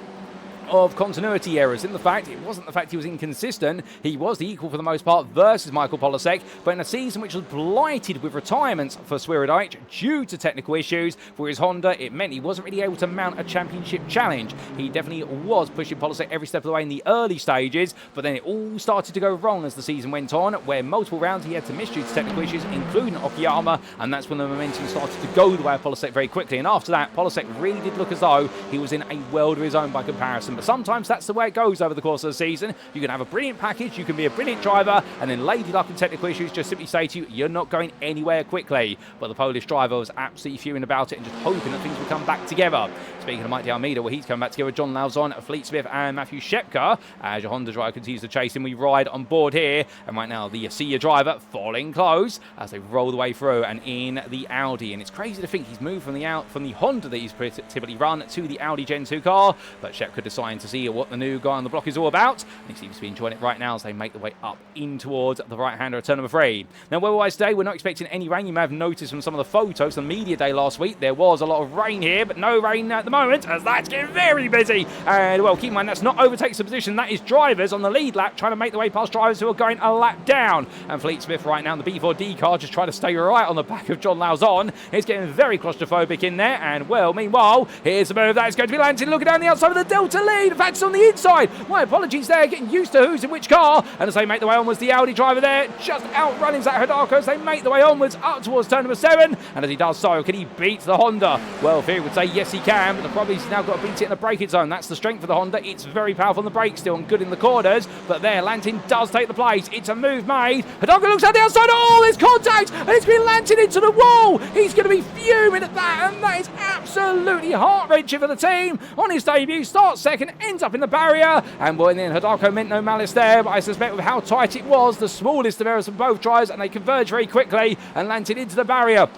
of continuity errors. In the fact, it wasn't the fact he was inconsistent, he was the equal for the most part versus Michael Polasek, but in a season which was blighted with retirements for Swierdijk due to technical issues for his Honda, it meant he wasn't really able to mount a championship challenge. He definitely was pushing Polasek every step of the way in the early stages, but then it all started to go wrong as the season went on, where multiple rounds he had to miss due to technical issues, including Okayama, and that's when the momentum started to go the way of Polasek very quickly. And after that, Polasek really did look as though he was in a world of his own by comparison. But sometimes that's the way it goes over the course of the season. You can have a brilliant package, you can be a brilliant driver, and then lady luck and technical issues just simply say to you, you're not going anywhere quickly. But the Polish driver was absolutely fuming about it and just hoping that things would come back together. Speaking of Mike Almeida, well, he's coming back together with John Lauzon, Fleet Smith, and Matthew Shepka. As your Honda driver continues to chase him, we ride on board here. And right now, the senior driver falling close as they roll the way through and in the Audi. And it's crazy to think he's moved from the Honda that he's typically run to the Audi Gen 2 car. But Shepka deciding to see what the new guy on the block is all about. And he seems to be enjoying it right now as they make their way up in towards the right-hander of turn number 3. Now, weather-wise today, we're not expecting any rain. You may have noticed from some of the photos on media day last week, there was a lot of rain here, but no rain at the moment, as that's getting very busy. And, well, keep in mind, that's not overtakes the position. That is drivers on the lead lap trying to make their way past drivers who are going a lap down. And Fleet Smith right now in the B4D car just trying to stay right on the back of John Lauzon. He's getting very claustrophobic in there. And, well, meanwhile, here's the move that is going to be landing, looking down the outside of the Delta lead. In fact, it's on the inside. My apologies there, getting used to who's in which car. And as they make their way onwards, the Audi driver there just outrunning Zach Hidalgo as they make their way onwards up towards turn number 7. And as he does so, can he beat the Honda? Well, Theory would say yes, he can, but the problem is he's now got to beat it in the braking zone. That's the strength of the Honda. It's very powerful on the brakes still and good in the corners. But there, Lantin does take the place. It's a move made. Hidalgo looks at the outside. Oh, there's contact, and it's been Lantin into the wall. He's going to be fuming at that, and that is absolutely heart-wrenching for the team. On his debut, starts second, ends up in the barrier, and well, then Hidalgo meant no malice there, but I suspect with how tight it was, the smallest of errors from both tries, and they converge very quickly and landed into the barrier.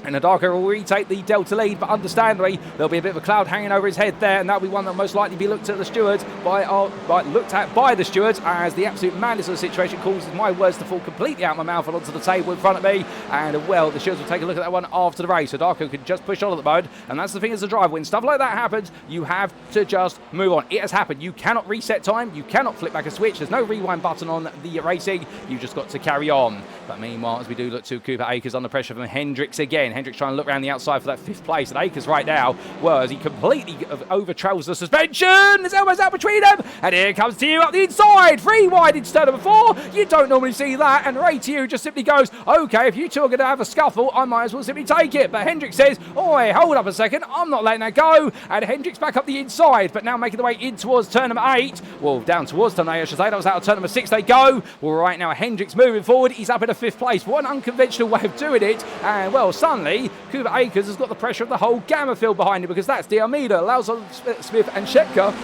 And Darko will retake the Delta lead, but understandably, there'll be a bit of a cloud hanging over his head there, and that'll be one that'll most likely be looked at the stewards by the stewards, as the absolute madness of the situation causes my words to fall completely out of my mouth and onto the table in front of me. And well, the stewards will take a look at that one after the race. So Darko can just push on at the moment, and that's the thing as a driver. When stuff like that happens, you have to just move on. It has happened. You cannot reset time. You cannot flip back a switch. There's no rewind button on the racing. You've just got to carry on. But meanwhile, as we do look to Cooper Akers under pressure from Hendricks again. Hendricks trying to look around the outside for that 5th place. And Akers right now, well, as he completely over-travels the suspension. There's elbows out between them. And here comes to you up the inside. 3 wide into turn number 4. You don't normally see that. And Ray to you just simply goes, okay, if you two are going to have a scuffle, I might as well simply take it. But Hendricks says, oi, hold up a second. I'm not letting that go. And Hendricks back up the inside, but now making the way in towards turn number 8. Well, down towards turn 8, I should say. That was out of turn number 6 they go. Well, right now, Hendricks moving forward. He's up in a 5th place. What an unconventional way of doing it. And, well, suddenly, Cooper Akers has got the pressure of the whole Gamma field behind him, because that's Diarmida, Lauzon, Smith and Shetka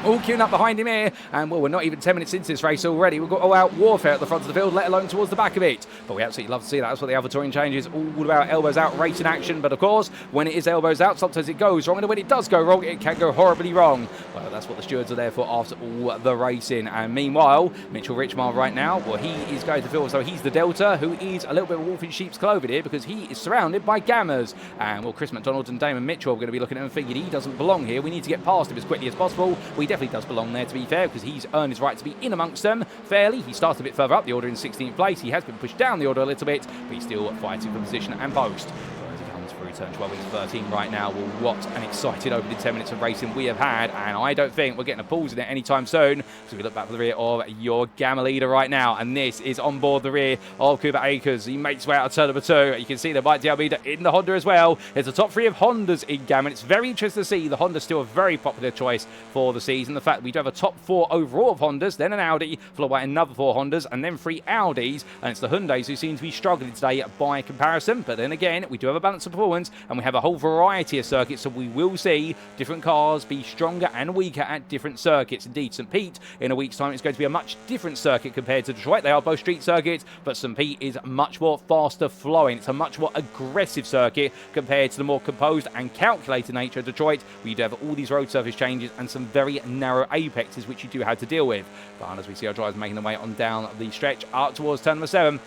all queuing up behind him here. And well, we're not even 10 minutes into this race already. We've got all-out warfare at the front of the field, let alone towards the back of it. But we absolutely love to see that. That's what the AlphaTauri change is all about, elbows out racing action. But of course, when it is elbows out, sometimes it goes wrong, and when it does go wrong, it can go horribly wrong. Well, that's what the stewards are there for after all the racing. And meanwhile, Mitchell Richmond right now, well, he is going to feel so he's the Delta, who is a little bit of a wolf in sheep's clothing here, because he is surrounded by Gammas. And well, Chris McDonald and Damon Mitchell are going to be looking at him and thinking he doesn't belong here. We need to get past him as quickly as possible. Well, he definitely does belong there, to be fair, because he's earned his right to be in amongst them fairly. He started a bit further up the order in 16th place. He has been pushed down the order a little bit, but he's still fighting for position and post. As he comes through turn 12 into 13 right now, well, what an exciting opening 10 minutes of racing we have had, and I don't think we're getting a pause in it anytime soon. So we look back for the rear of your Gamma leader right now, and this is on board the rear of Cooper Akers. He makes his way out of turn number 2. You can see the Mike Diarmida in the Honda as well. There's a top 3 of Hondas in Gamma, and it's very interesting to see the Honda's still a very popular choice for the season. The fact that we do have a top 4 overall of Hondas, then an Audi, followed by another 4 Hondas, and then 3 Audis, and it's the Hyundais who seem to be struggling today by comparison. But then again, we do have a balance of performance, and we have a whole variety of circuits, so we will see different cars be stronger and weaker at different circuits. Indeed, St. Pete, in a week's time, is going to be a much different circuit compared to Detroit. They are both street circuits, but St. Pete is much more faster flowing. It's a much more aggressive circuit compared to the more composed and calculated nature of Detroit, where you do have all these road surface changes and some very narrow apexes which you do have to deal with. But as we see our drivers making their way on down the stretch up towards turn number 7,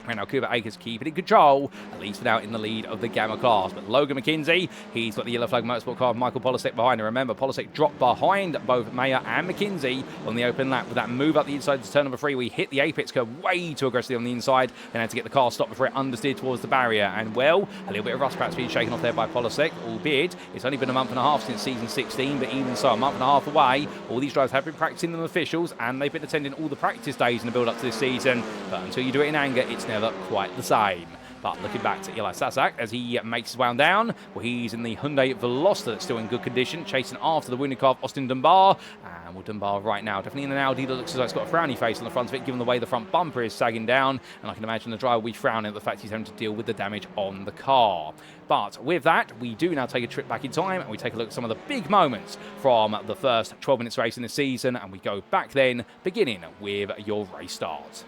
and now Cooper Akers keeping in control, at least for now in the lead of the Gamma class. But Logan McKenzie, he's got the yellow flag motorsport car of Michael Polasek behind him. Remember, Polasek dropped behind both Mayer and McKenzie on the open lap with that move up the inside to turn number 3. We hit the apex curve way too aggressively on the inside and had to get the car stopped before it understeered towards the barrier. And well, a little bit of rust perhaps being shaken off there by Polasek, albeit it's only been a month and a half since season 16, but even so, a month and a half away. All these drivers have been practicing them officials, and they've been attending all the practice days in the build up to this season. But until you do it in anger, it's never quite the same. But looking back to Eli Sasak as he makes his way down, well, he's in the Hyundai Veloster that's still in good condition, chasing after the wounded car of Austin Dunbar. And well, Dunbar right now definitely in an Audi that looks as though it's got a frowny face on the front of it, given the way the front bumper is sagging down. And I can imagine the driver will be frowning at the fact he's having to deal with the damage on the car. But with that, we do now take a trip back in time, and we take a look at some of the big moments from the first 12 minutes race in the season, and we go back then, beginning with your race start.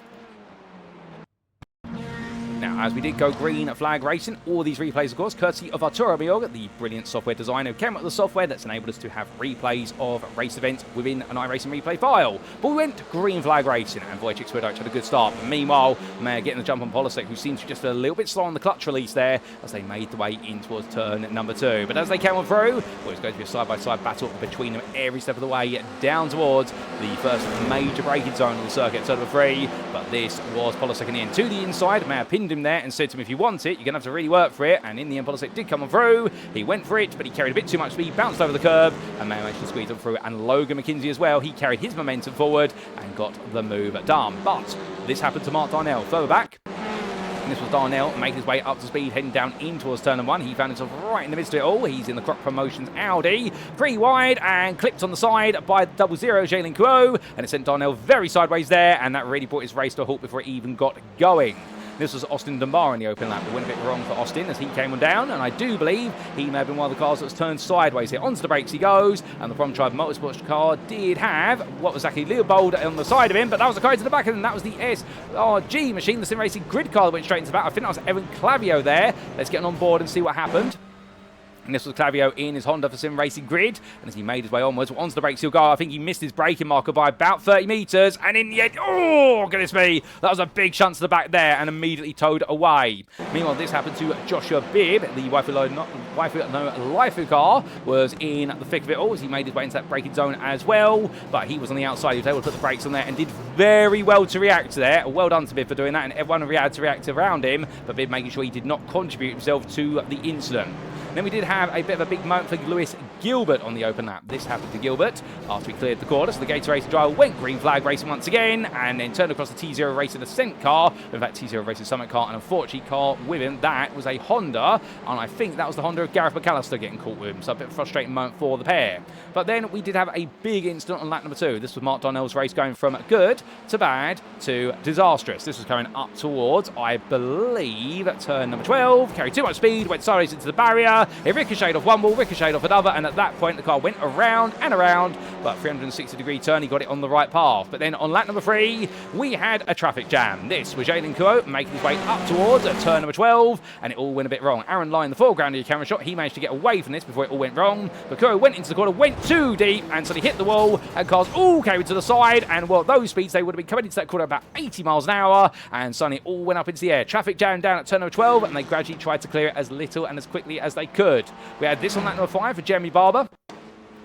Now, as we did go green flag racing, all these replays, of course, courtesy of Arturo Mayorga, the brilliant software designer who came up with the software that's enabled us to have replays of race events within an iRacing replay file. But we went green flag racing, and Wojciech Swiatek had a good start. But meanwhile, Mayer getting the jump on Polasek, who seems to just a little bit slow on the clutch release there as they made the way in towards turn number 2. But as they came on through, well, it's going to be a side-by-side battle between them every step of the way down towards the first major braking zone on the circuit, turn number 3. But this was Polasek in the end to the inside. Mayer pinned him there and said to him, if you want it, you're going to have to really work for it. And in the end, Polasek did come on through. He went for it, but he carried a bit too much speed, bounced over the curb, and managed to squeeze on through. And Logan McKenzie as well, he carried his momentum forward and got the move done. But this happened to Mark Darnell further back. And this was Darnell making his way up to speed, heading down in towards turn number 1. He found himself right in the midst of it all. He's in the Croc Promotions Audi, 3 wide and clipped on the side by 00 Jalen Kuo, and it sent Darnell very sideways there, and that really brought his race to a halt before it even got going. This was Austin Dunbar in the open lap. It went a bit wrong for Austin as he came on down, and I do believe he may have been one of the cars that was turned sideways here. Onto the brakes he goes, and the Prom Tribe Motorsports car did have what was actually Leopold on the side of him, but that was the car to the back of him. That was the SRG machine, the Sim Racing grid car that went straight into the back. I think that was Evan Clavio there. Let's get on board and see what happened. And this was Clavio in his Honda for Sim Racing grid. And as he made his way onwards, onto the brakes he'll go. I think he missed his braking marker by about 30 metres. And in the end, oh, goodness me, that was a big shunt to the back there and immediately towed away. Meanwhile, this happened to Joshua Bibb. The Waifu no Lifu car was in the thick of it all as he made his way into that braking zone as well. But he was on the outside. He was able to put the brakes on there and did very well to react to there. Well done to Bibb for doing that. And everyone had to react around him. But Bibb making sure he did not contribute himself to the incident. Then we did have a bit of a big moment for Lewis Gilbert on the open lap. This happened to Gilbert after he cleared the corner. So the Gator Racing driver went green flag racing once again and then turned across the T0 Racing Ascent car. In fact, T0 Racing Summit car, and unfortunately car with him, that was a Honda. And I think that was the Honda of Gareth McAllister getting caught with him. So a bit of a frustrating moment for the pair. But then we did have a big incident on lap number 2. This was Mark Darnell's race going from good to bad to disastrous. This was coming up towards, I believe, turn number 12. Carried too much speed, went sideways into the barrier. It ricocheted off one wall, ricocheted off another, and at that point the car went around and around, but 360-degree turn, he got it on the right path. But then on lap number 3, we had a traffic jam. This was Jalen Kuo making his way up towards turn number 12, and it all went a bit wrong. Aaron Lai in the foreground of your camera shot, he managed to get away from this before it all went wrong, but Kuo went into the corner, went too deep, and so he hit the wall, and cars all carried to the side, and well, those speeds, they would have been coming into that corner about 80 miles an hour, and suddenly it all went up into the air. Traffic jam down at turn number 12, and they gradually tried to clear it as little and as quickly as they could. We had this on lap number 5 for Jeremy Barber.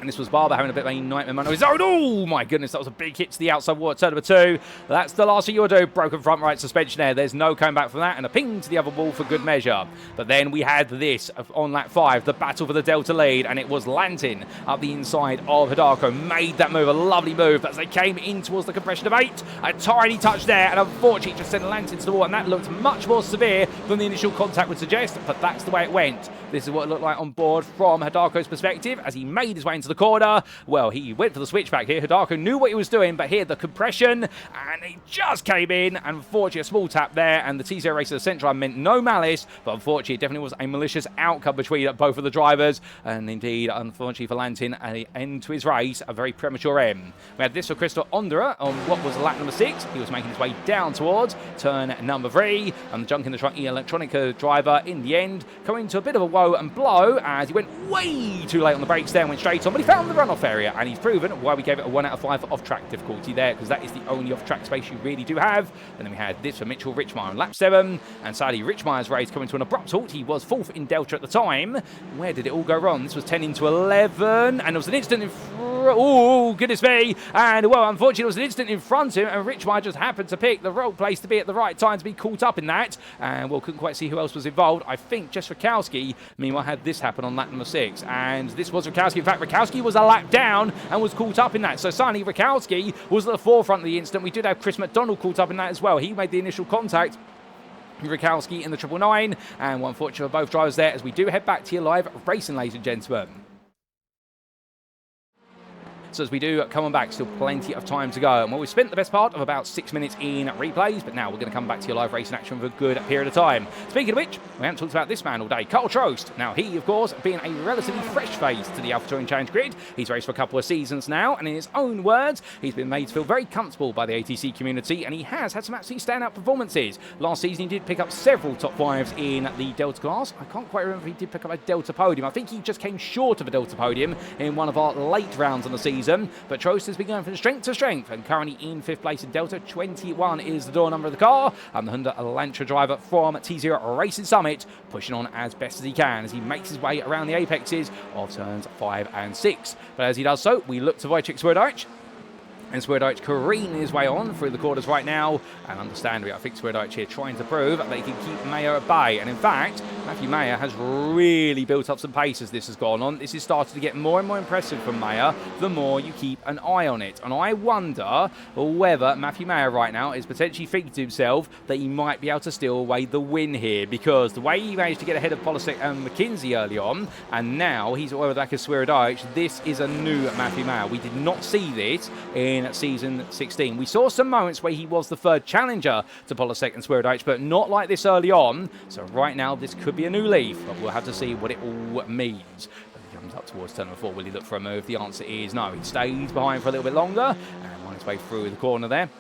And this was Barber having a bit of a nightmare moment of his own. Oh my goodness, that was a big hit to the outside wall at turn number 2. That's the last thing you'll do. Broken front right suspension there. There's no coming back from that. And a ping to the other wall for good measure. But then we had this on lap 5, the battle for the Delta lead. And it was Lantin up the inside of Hidako. Made that move, a lovely move. As they came in towards the compression of 8. A tiny touch there. And unfortunately, just sent Lantin to the wall. And that looked much more severe than the initial contact would suggest. But that's the way it went. This is what it looked like on board from Hidako's perspective as he made his way into the corner. Well, he went for the switchback here. Hidako knew what he was doing, but here the compression, and he just came in. And unfortunately, a small tap there, and the T0 Racer Central meant no malice, but unfortunately, it definitely was a malicious outcome between both of the drivers. And indeed, unfortunately for Lantin, an end to his race, a very premature end. We had this for Crystal Ondera on what was lap number 6. He was making his way down towards turn number 3, and the Junk in the Trunk electronica driver in the end coming to a bit of a woe and blow as he went way too late on the brakes there and went straight on, but he found the runoff area, and he's proven why we gave it a 1 out of 5 for off-track difficulty there, because that is the only off-track space you really do have. And then we had this for Mitchell Richmeyer on lap 7, and sadly Richmeyer's race coming to an abrupt halt. He was 4th in Delta at the time. Where did it all go wrong? This was 10 into 11, and there was an incident in front. Oh, goodness me. And, well, unfortunately, there was an incident in front of him, and Richmeyer just happened to pick the wrong place to be at the right time to be caught up in that. And, well, couldn't quite see who else was involved. I think just Rakowski, meanwhile, had this happen on lap number 6. And this was Rakowski. In fact, Rakowski was a lap down and was caught up in that. So, suddenly, Rakowski was at the forefront of the incident. We did have Chris McDonald caught up in that as well. He made the initial contact. Rakowski in the 999. And, well, unfortunately, for both drivers there, as we do head back to your live racing, ladies and gentlemen. So as we do come on back, still plenty of time to go. And well, we've spent the best part of about 6 minutes in replays, but now we're going to come back to your live racing action for a good period of time. Speaking of which, we haven't talked about this man all day, Carl Trost. Now, he, of course, being a relatively fresh face to the Alpha Touring Challenge grid. He's raced for a couple of seasons now, and in his own words, he's been made to feel very comfortable by the ATC community, and he has had some absolutely standout performances. Last season, he did pick up several top 5s in the Delta class. I can't quite remember if he did pick up a Delta podium. I think he just came short of a Delta podium in one of our late rounds on the season. But Trost has been going from strength to strength and currently in 5th place in Delta. 21 is the door number of the car. And the Honda Elantra driver from T0 Racing Summit pushing on as best as he can as he makes his way around the apexes of turns 5 and 6. But as he does so, we look to Wojciech Swierdijk. And Swierdijk careening his way on through the quarters right now. And understandably, I think Swierdijk here trying to prove that they can keep Mayo at bay. And in fact, Matthew Mayer has really built up some pace as this has gone on. This is starting to get more and more impressive from Mayer the more you keep an eye on it. And I wonder whether Matthew Mayer right now is potentially thinking to himself that he might be able to steal away the win here, because the way he managed to get ahead of Polisek and McKinsey early on, and now he's over the back of Swierdijk, this is a new Matthew Mayer. We did not see this in season 16. We saw some moments where he was the third challenger to Polisek and Swierdijk, but not like this early on. So right now this could be a new leaf, but we'll have to see what it all means. He comes up towards turn number 4. Will he look for a move? The answer is no. He stays behind for a little bit longer and on his way through the corner there.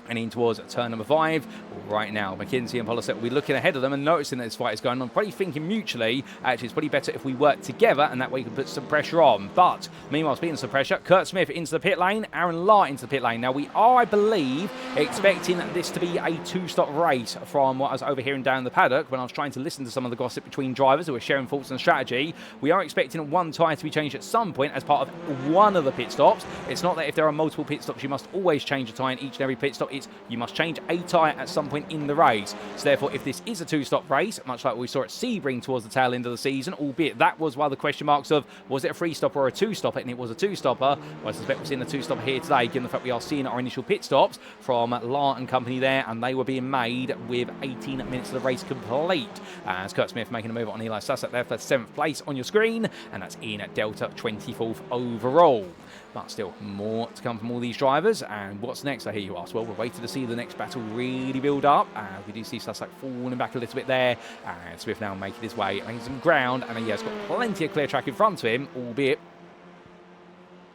And in towards turn number 5. Right now, McKinsey and Polisek will be looking ahead of them and noticing that this fight is going on, probably thinking mutually, actually it's probably better if we work together, and that way you can put some pressure on. But meanwhile, speaking of some pressure, Kurt Smith into the pit lane, Aaron Lahr into the pit lane. Now we are, I believe, expecting this to be a 2-stop race from what I was overhearing down the paddock when I was trying to listen to some of the gossip between drivers who were sharing thoughts and strategy. We are expecting one tyre to be changed at some point as part of one of the pit stops. It's not that if there are multiple pit stops you must always change a tyre in each and every pit stop. It's you must change a tyre at some point in the race. So therefore, if this is a 2-stop race, much like we saw at Sebring towards the tail end of the season, albeit that was one of the question marks of was it a 3-stopper or a 2-stopper, and it was a 2-stopper. Well, I suspect we're seeing a 2-stopper here today, given the fact we are seeing our initial pit stops from Lahr and company there, and they were being made with 18 minutes of the race complete. As Kurt Smith making a move on Eli Sasak there for 7th place on your screen, and that's in at Delta 24th overall. But still, more to come from all these drivers. And what's next, I hear you ask? Well, we're waiting to see the next battle really build up. We do see Sasak falling back a little bit there. And Smith now making his way, making some ground. And he has got plenty of clear track in front of him, albeit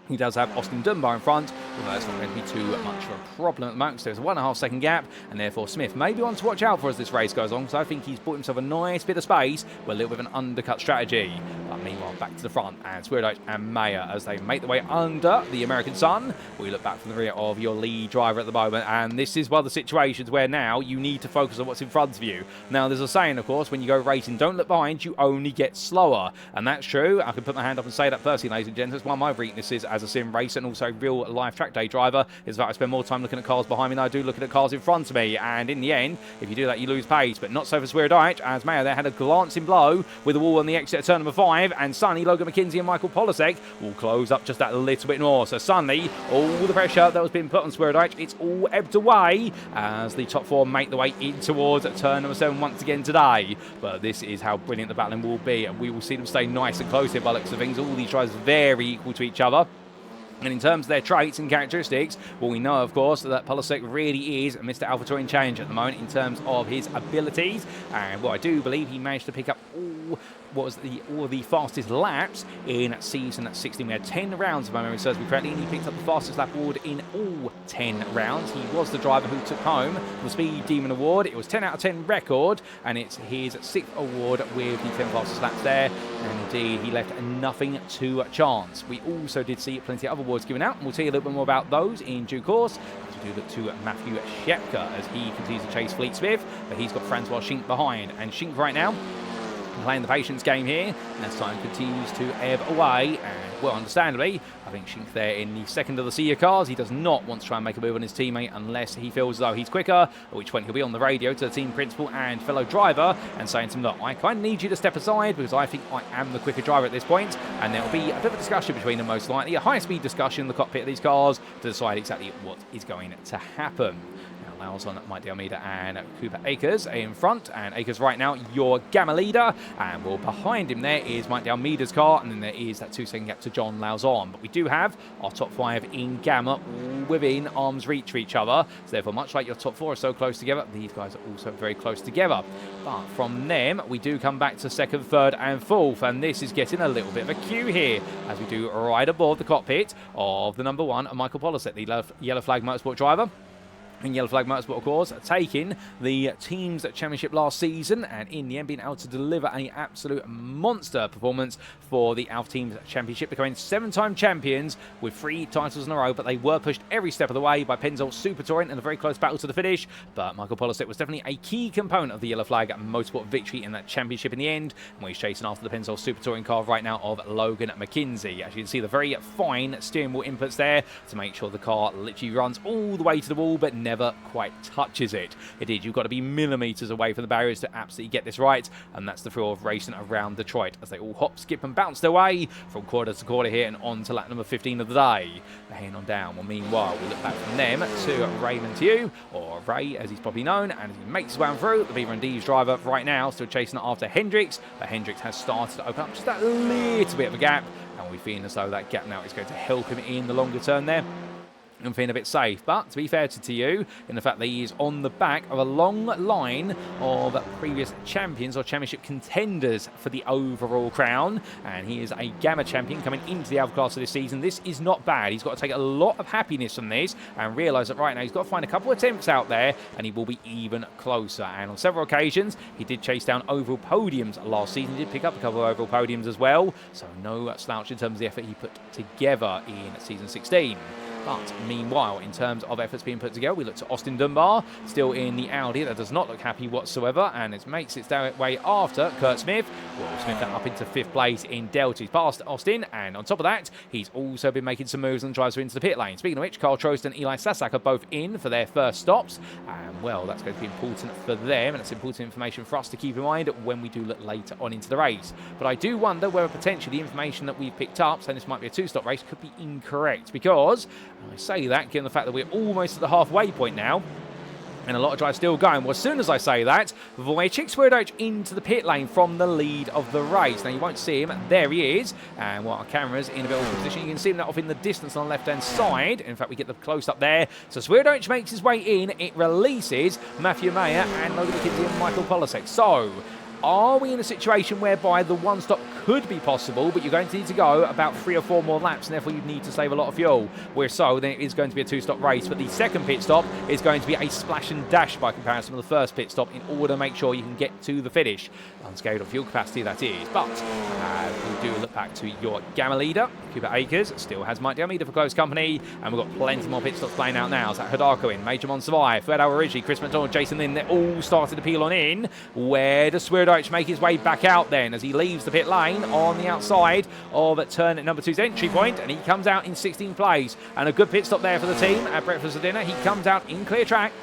he does have Austin Dunbar in front, although that's not going to be too much of a problem at the moment. So there's a 1.5 second gap, and therefore Smith may be one to watch out for as this race goes on, because I think he's bought himself a nice bit of space with a little bit of an undercut strategy. But meanwhile, back to the front, and Swierdijk and Mayer as they make their way under the American sun. We look back from the rear of your lead driver at the moment, and this is one of the situations where now you need to focus on what's in front of you. Now, there's a saying, of course, when you go racing, don't look behind, you only get slower. And that's true. I can put my hand up and say that personally, ladies and gentlemen. It's one of my weaknesses as a sim racer and also real life track day driver is that I spend more time looking at cars behind me than I do looking at cars in front of me, and in the end if you do that you lose pace. But not so for Swierdijk, as Mayer there had a glancing blow with the wall on the exit at turn number 5, and Sonny, Logan McKinsey and Michael Polisek will close up just that little bit more. So suddenly all the pressure that was being put on Swierdijk, it's all ebbed away as the top 4 make the way in towards turn number 7 once again today. But this is how brilliant the battling will be, and we will see them stay nice and close here by looks of things. All these drivers very equal to each other. And in terms of their traits and characteristics, well, we know, of course, that Polisek really is Mr. AlphaTauri Challenge at the moment in terms of his abilities. And I do believe he managed to pick up all the fastest laps in season 16. We had 10 rounds, if my memory serves me correctly, and he picked up the fastest lap award in all 10 rounds. He was the driver who took home the Speed Demon Award. It was 10 out of 10 record, and it's his 6th award with the 10 fastest laps there. And indeed, he left nothing to chance. We also did see plenty of other awards given out, and we'll tell you a little bit more about those in due course. As we do look to Matthew Shepka as he continues to chase Fleet Smith, but he's got Francois Schink behind. And Schink right now playing the patience game here, and as time continues to ebb away, and well, understandably, I think Schink there in the second of the Sea cars, he does not want to try and make a move on his teammate unless he feels as though he's quicker, at which point he'll be on the radio to the team principal and fellow driver and saying to him, look, I kind of need you to step aside because I think I am the quicker driver at this point. And there'll be a bit of a discussion between them, most likely, a high-speed discussion in the cockpit of these cars to decide exactly what is going to happen. Allows on Mike Almeida and Cooper Akers in front, and Akers right now your Gamma leader, and well, behind him there is Mike Almeida's car, and then there is that 2-second gap to John Lauzon. But we do have our top 5 in Gamma all within arm's reach of each other, so therefore much like your top 4 are so close together, these guys are also very close together. But from them we do come back to 2nd, 3rd and 4th, and this is getting a little bit of a queue here as we do right aboard the cockpit of the number 1 Michael Polisek, the Yellow Flag Motorsport driver. And Yellow Flag Motorsport, of course, taking the team's championship last season, and in the end being able to deliver an absolute monster performance for the Alpha Team's championship, becoming 7-time champions with 3 titles in a row. But they were pushed every step of the way by Pennzoil Super Touring in a very close battle to the finish. But Michael Polisek was definitely a key component of the Yellow Flag Motorsport victory in that championship in the end. And he's chasing after the Pennzoil Super Touring car right now of Logan McKinsey. As you can see, the very fine steering wheel inputs there to make sure the car literally runs all the way to the wall, but never quite touches it. Indeed, you've got to be millimetres away from the barriers to absolutely get this right, and that's the thrill of racing around Detroit as they all hop, skip and bounce their way from quarter to quarter here and on to lap number 15 of the day. They're heading on down. Well, meanwhile, we look back from them to Raymond Tew, or Ray as he's probably known, and he makes his way on through. The Beaver and D's driver right now still chasing after Hendricks, but Hendricks has started to open up just that little bit of a gap, and we feel as though that gap now is going to help him in the longer term there. I'm feeling a bit safe, but to be fair to you, in the fact that he is on the back of a long line of previous champions or championship contenders for the overall crown, and he is a Gamma champion coming into the Alpha class of this season. This is not bad. He's got to take a lot of happiness from this and realise that right now he's got to find a couple of attempts out there, and he will be even closer. And on several occasions, he did chase down overall podiums last season. He did pick up a couple of overall podiums as well, so no slouch in terms of the effort he put together in season 16. But meanwhile, in terms of efforts being put together, we look to Austin Dunbar, still in the Audi. That does not look happy whatsoever, and it makes its way after Kurt Smith. Well, Smith up into 5th place in Delta. He's passed Austin, and on top of that, he's also been making some moves and drives her into the pit lane. Speaking of which, Carl Trost and Eli Sasak are both in for their first stops, and well, that's going to be important for them, and it's important information for us to keep in mind when we do look later on into the race. But I do wonder whether potentially the information that we've picked up, saying this might be a 2-stop race, could be incorrect, because I say that given the fact that we're almost at the halfway point now, and a lot of drives still going. Well, as soon as I say that, Wojciech Swierdowicz into the pit lane from the lead of the race. Now, you won't see him. There he is. And while our camera's in a bit of a position, you can see him off in the distance on the left-hand side. In fact, we get the close-up there. So Swierdowicz makes his way in. It releases Matthew Mayer and Logan McKinsey and Michael Polasek. So, are we in a situation whereby the one stop could be possible, but you're going to need to go about 3 or 4 more laps, and therefore you need to save a lot of fuel? Where so, then it is going to be a 2-stop race, but the second pit stop is going to be a splash and dash by comparison to the first pit stop in order to make sure you can get to the finish. Unscaled on fuel capacity, that is. But we do look back to your Gamma leader. Cooper Akers still has Mike Delmeida for close company, and we've got plenty more pit stops playing out now. So Hidako in, Major Monsurvive, Fred Alrigi, Chris McDonald, Jason Lynn, they're all started to peel on in. Where does Swierdowicz make his way back out then as he leaves the pit lane on the outside of turn number 2's entry point, and he comes out in 16th place. And a good pit stop there for the team at breakfast or dinner. He comes out in clear track.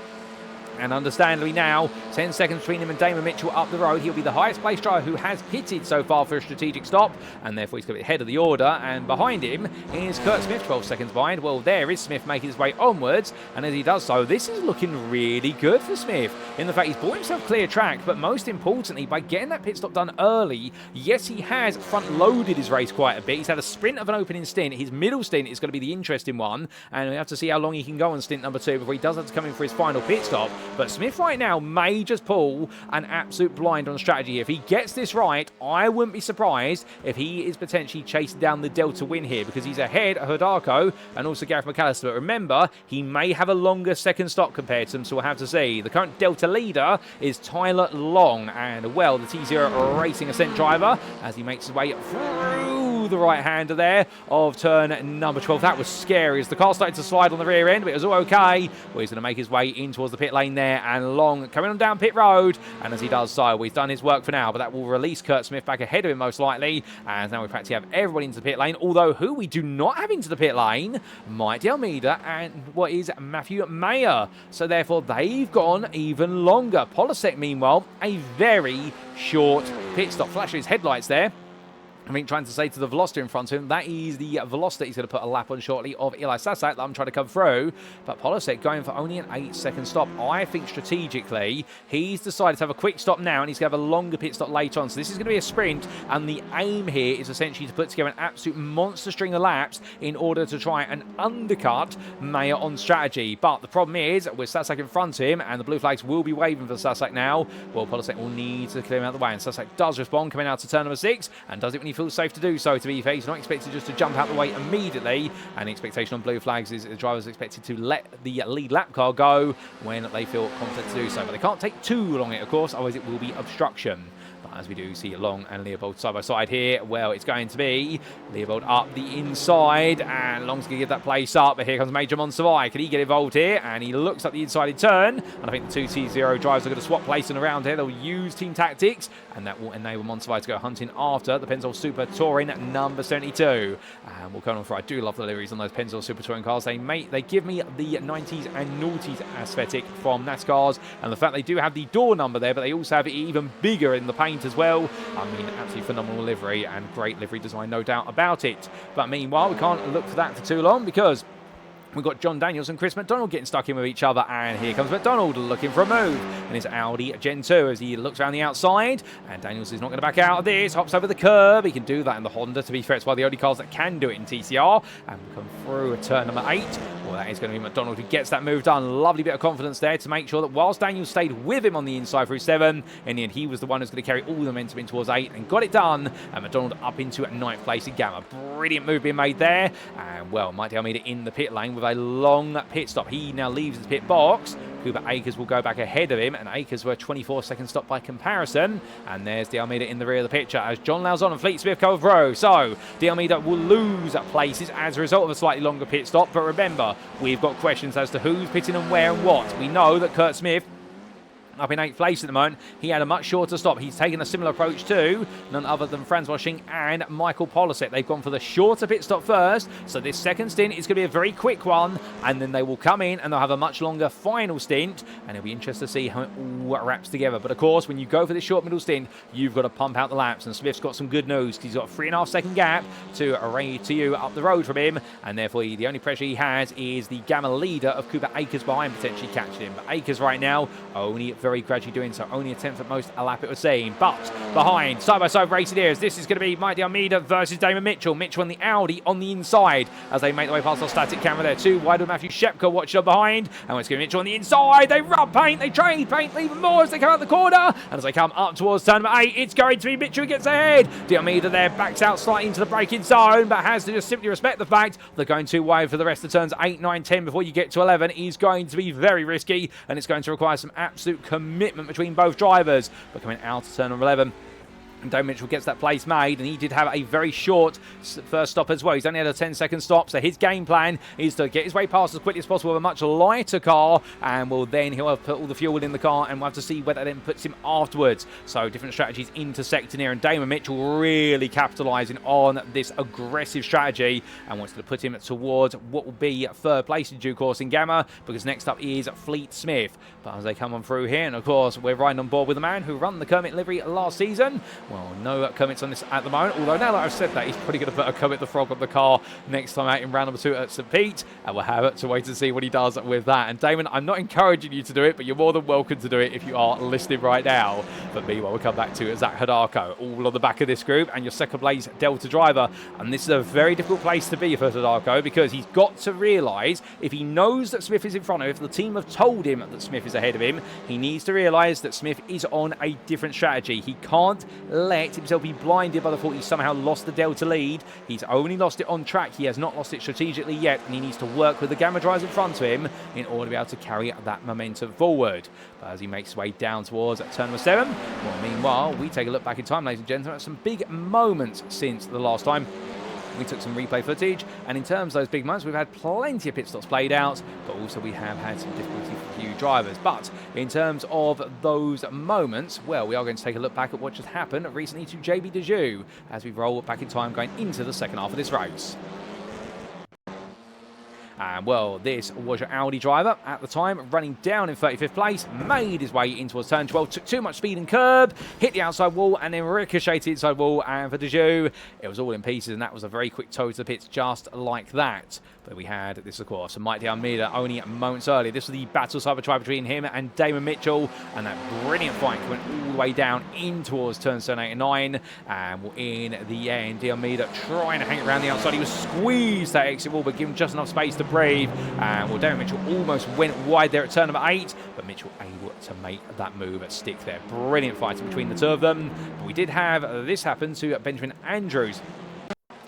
And understandably now, 10 seconds between him and Damon Mitchell up the road. He'll be the highest placed driver who has pitted so far for a strategic stop, and therefore he's going to be ahead of the order. And behind him is Kurt Smith, 12 seconds behind. Well, there is Smith making his way onwards, and as he does so, this is looking really good for Smith. In the fact he's bought himself clear track, but most importantly, by getting that pit stop done early, yes, he has front-loaded his race quite a bit. He's had a sprint of an opening stint. His middle stint is going to be the interesting one, and we have to see how long he can go on stint number 2 before he does have to come in for his final pit stop. But Smith right now may just pull an absolute blind on strategy. If he gets this right, I wouldn't be surprised if he is potentially chasing down the Delta win here, because he's ahead of Hidako and also Gareth McAllister. But remember, he may have a longer second stop compared to them, so we'll have to see. The current Delta leader is Tyler Long, and well, the T0 Racing Ascent driver, as he makes his way through the right-hander there of turn number 12. That was scary as the car started to slide on the rear end, but it was all okay. Well, he's going to make his way in towards the pit lane there, and Long coming on down pit road, and as he does so, he's done his work for now, but that will release Kurt Smith back ahead of him most likely, and now we practically have everybody into the pit lane, although who we do not have into the pit lane, Mike Delmeida and what is Matthew Mayer, so therefore they've gone even longer. Polasek, meanwhile, a very short pit stop. Flashing his headlights there. I think trying to say to the Veloster in front of him, that is the Veloster he's going to put a lap on shortly of Eli Sasak that I'm trying to come through. But Polasek going for only an 8-second stop. I think strategically, he's decided to have a quick stop now, and he's going to have a longer pit stop later on. So this is going to be a sprint, and the aim here is essentially to put together an absolute monster string of laps in order to try and undercut Mayer on strategy. But the problem is, with Sasak in front of him, and the blue flags will be waving for Sasak now, well, Polasek will need to clear him out of the way. And Sasak does respond, coming out to turn number 6, and does it when he feels safe to do so, to be fair. He's not expected just to jump out the way immediately, and the expectation on blue flags is the driver's expected to let the lead lap car go when they feel confident to do so. But they can't take too long, of course, otherwise it will be obstruction. But as we do see Long and Leopold side by side here. Well, it's going to be Leopold up the inside, and Long's going to give that place up, but here comes Major Monsavai. Can he get involved here? And he looks up the inside in turn, and I think the two T0 drives are going to swap placing around here. They'll use team tactics, and that will enable Monsavai to go hunting after the Pennzoil Super Touring number 72. And we'll come on for, I do love the liveries on those Pennzoil Super Touring cars. They give me the 90s and noughties aesthetic from NASCARs, and the fact they do have the door number there, but they also have it even bigger in the paint as well. I mean, absolutely phenomenal livery and great livery design, no doubt about it. But meanwhile, we can't look for that for too long, because we've got John Daniels and Chris McDonald getting stuck in with each other, and here comes McDonald looking for a move in his Audi Gen 2 as he looks around the outside, and Daniels is not going to back out of this, hops over the curb. He can do that in the Honda, to be fair. It's one of the only cars that can do it in TCR, and we'll come through a turn number 8. Well, that is going to be McDonald who gets that move done. Lovely bit of confidence there to make sure that whilst Daniels stayed with him on the inside through 7, in the end he was the one who's going to carry all the momentum in towards 8 and got it done, and McDonald up into 9th place in Gamma. Brilliant move being made there, and well, Mighty Almeida in the pit lane with a long pit stop. He now leaves the pit box. Cooper Akers will go back ahead of him, and Akers were a 24-second stop by comparison. And there's De Almeida in the rear of the picture as John Lauzon and Fleet Smith cover row. So De Almeida will lose places as a result of a slightly longer pit stop. But remember, we've got questions as to who's pitting and where and what. We know that Kurt Smith, up in 8th place at the moment, he had a much shorter stop. He's taken a similar approach to none other than Franz Washing and Michael Polisek. They've gone for the shorter pit stop first, so this second stint is going to be a very quick one, and then they will come in and they'll have a much longer final stint, and it'll be interesting to see how it all wraps together. But of course, when you go for this short middle stint, you've got to pump out the laps, and Smith's got some good news. He's got a 3.5 second gap to array to you up the road from him, and therefore the only pressure he has is the Gamma leader of Cooper Akers behind, potentially catching him. But Akers right now only very gradually doing so, only a 10th at most a lap it was saying. But behind, side-by-side racing here, this is going to be Mighty Almeida versus Damon Mitchell. Mitchell and the Audi on the inside as they make their way past our static camera there. 2 wide with Matthew Shepka watching up behind, and it's going to be Mitchell on the inside. They rub paint, they trade paint even more as they come out the corner, and as they come up towards turn number 8, it's going to be Mitchell who gets ahead. De Almeida there backs out slightly into the braking zone, but has to just simply respect the fact they're going too wide for the rest of the turns 8, 9, 10 before you get to 11. Is going to be very risky, and it's going to require some absolute commitment between both drivers. But coming out of turn number 11, Damon Mitchell gets that place made, and he did have a very short first stop as well. He's only had a 10-second stop, so his game plan is to get his way past as quickly as possible with a much lighter car, and he'll have put all the fuel in the car, and we'll have to see whether that then puts him afterwards. So different strategies intersecting here, and Damon Mitchell really capitalising on this aggressive strategy and wants to put him towards what will be 3rd place in due course in Gamma, because next up is Fleet Smith. But as they come on through here, and of course we're riding on board with the man who ran the Kermit livery last season. Well, no Kermits on this at the moment, although now that I've said that, he's probably going to put a Kermit the Frog on the car next time out in round number 2 at St. Pete, and we'll have to wait to see what he does with that. And Damon, I'm not encouraging you to do it, but you're more than welcome to do it if you are listening right now. But meanwhile, we'll come back to Zach Hidako, all on the back of this group, and your second place Delta driver. And this is a very difficult place to be for Hidako, because he's got to realise, if he knows that Smith is in front of him, if the team have told him that Smith is ahead of him, he needs to realise that Smith is on a different strategy. He can't let himself be blinded by the thought he's somehow lost the Delta lead. He's only lost it on track. He has not lost it strategically yet, and he needs to work with the Gamma drivers in front of him in order to be able to carry that momentum forward. But as he makes his way down towards turn number 7, well, meanwhile, we take a look back in time, ladies and gentlemen, at some big moments since the last time we took some replay footage, and in terms of those big moments, we've had plenty of pit stops played out, but also we have had some difficulty for a few drivers. But in terms of those moments, well, we are going to take a look back at what just happened recently to JB Dejoux as we roll back in time going into the second half of this race. And well, this was your Audi driver at the time, running down in 35th place, made his way in towards turn 12, took too much speed and curb, hit the outside wall, and then ricocheted inside wall. And for Dejoux, it was all in pieces, and that was a very quick toe to the pits, just like that. But we had this, of course, Mighty Almeida only moments earlier. This was the battle cyber-try between him and Damon Mitchell, and that brilliant fight went all the way down in towards turns 7, 8, and 9. And in the end, De Almeida trying to hang around the outside. He was squeezed that exit wall, but given just enough space to breathe. And well, Damon Mitchell almost went wide there at turn number 8, but Mitchell able to make that move at stick there. Brilliant fighting between the two of them. But we did have this happen to Benjamin Andrews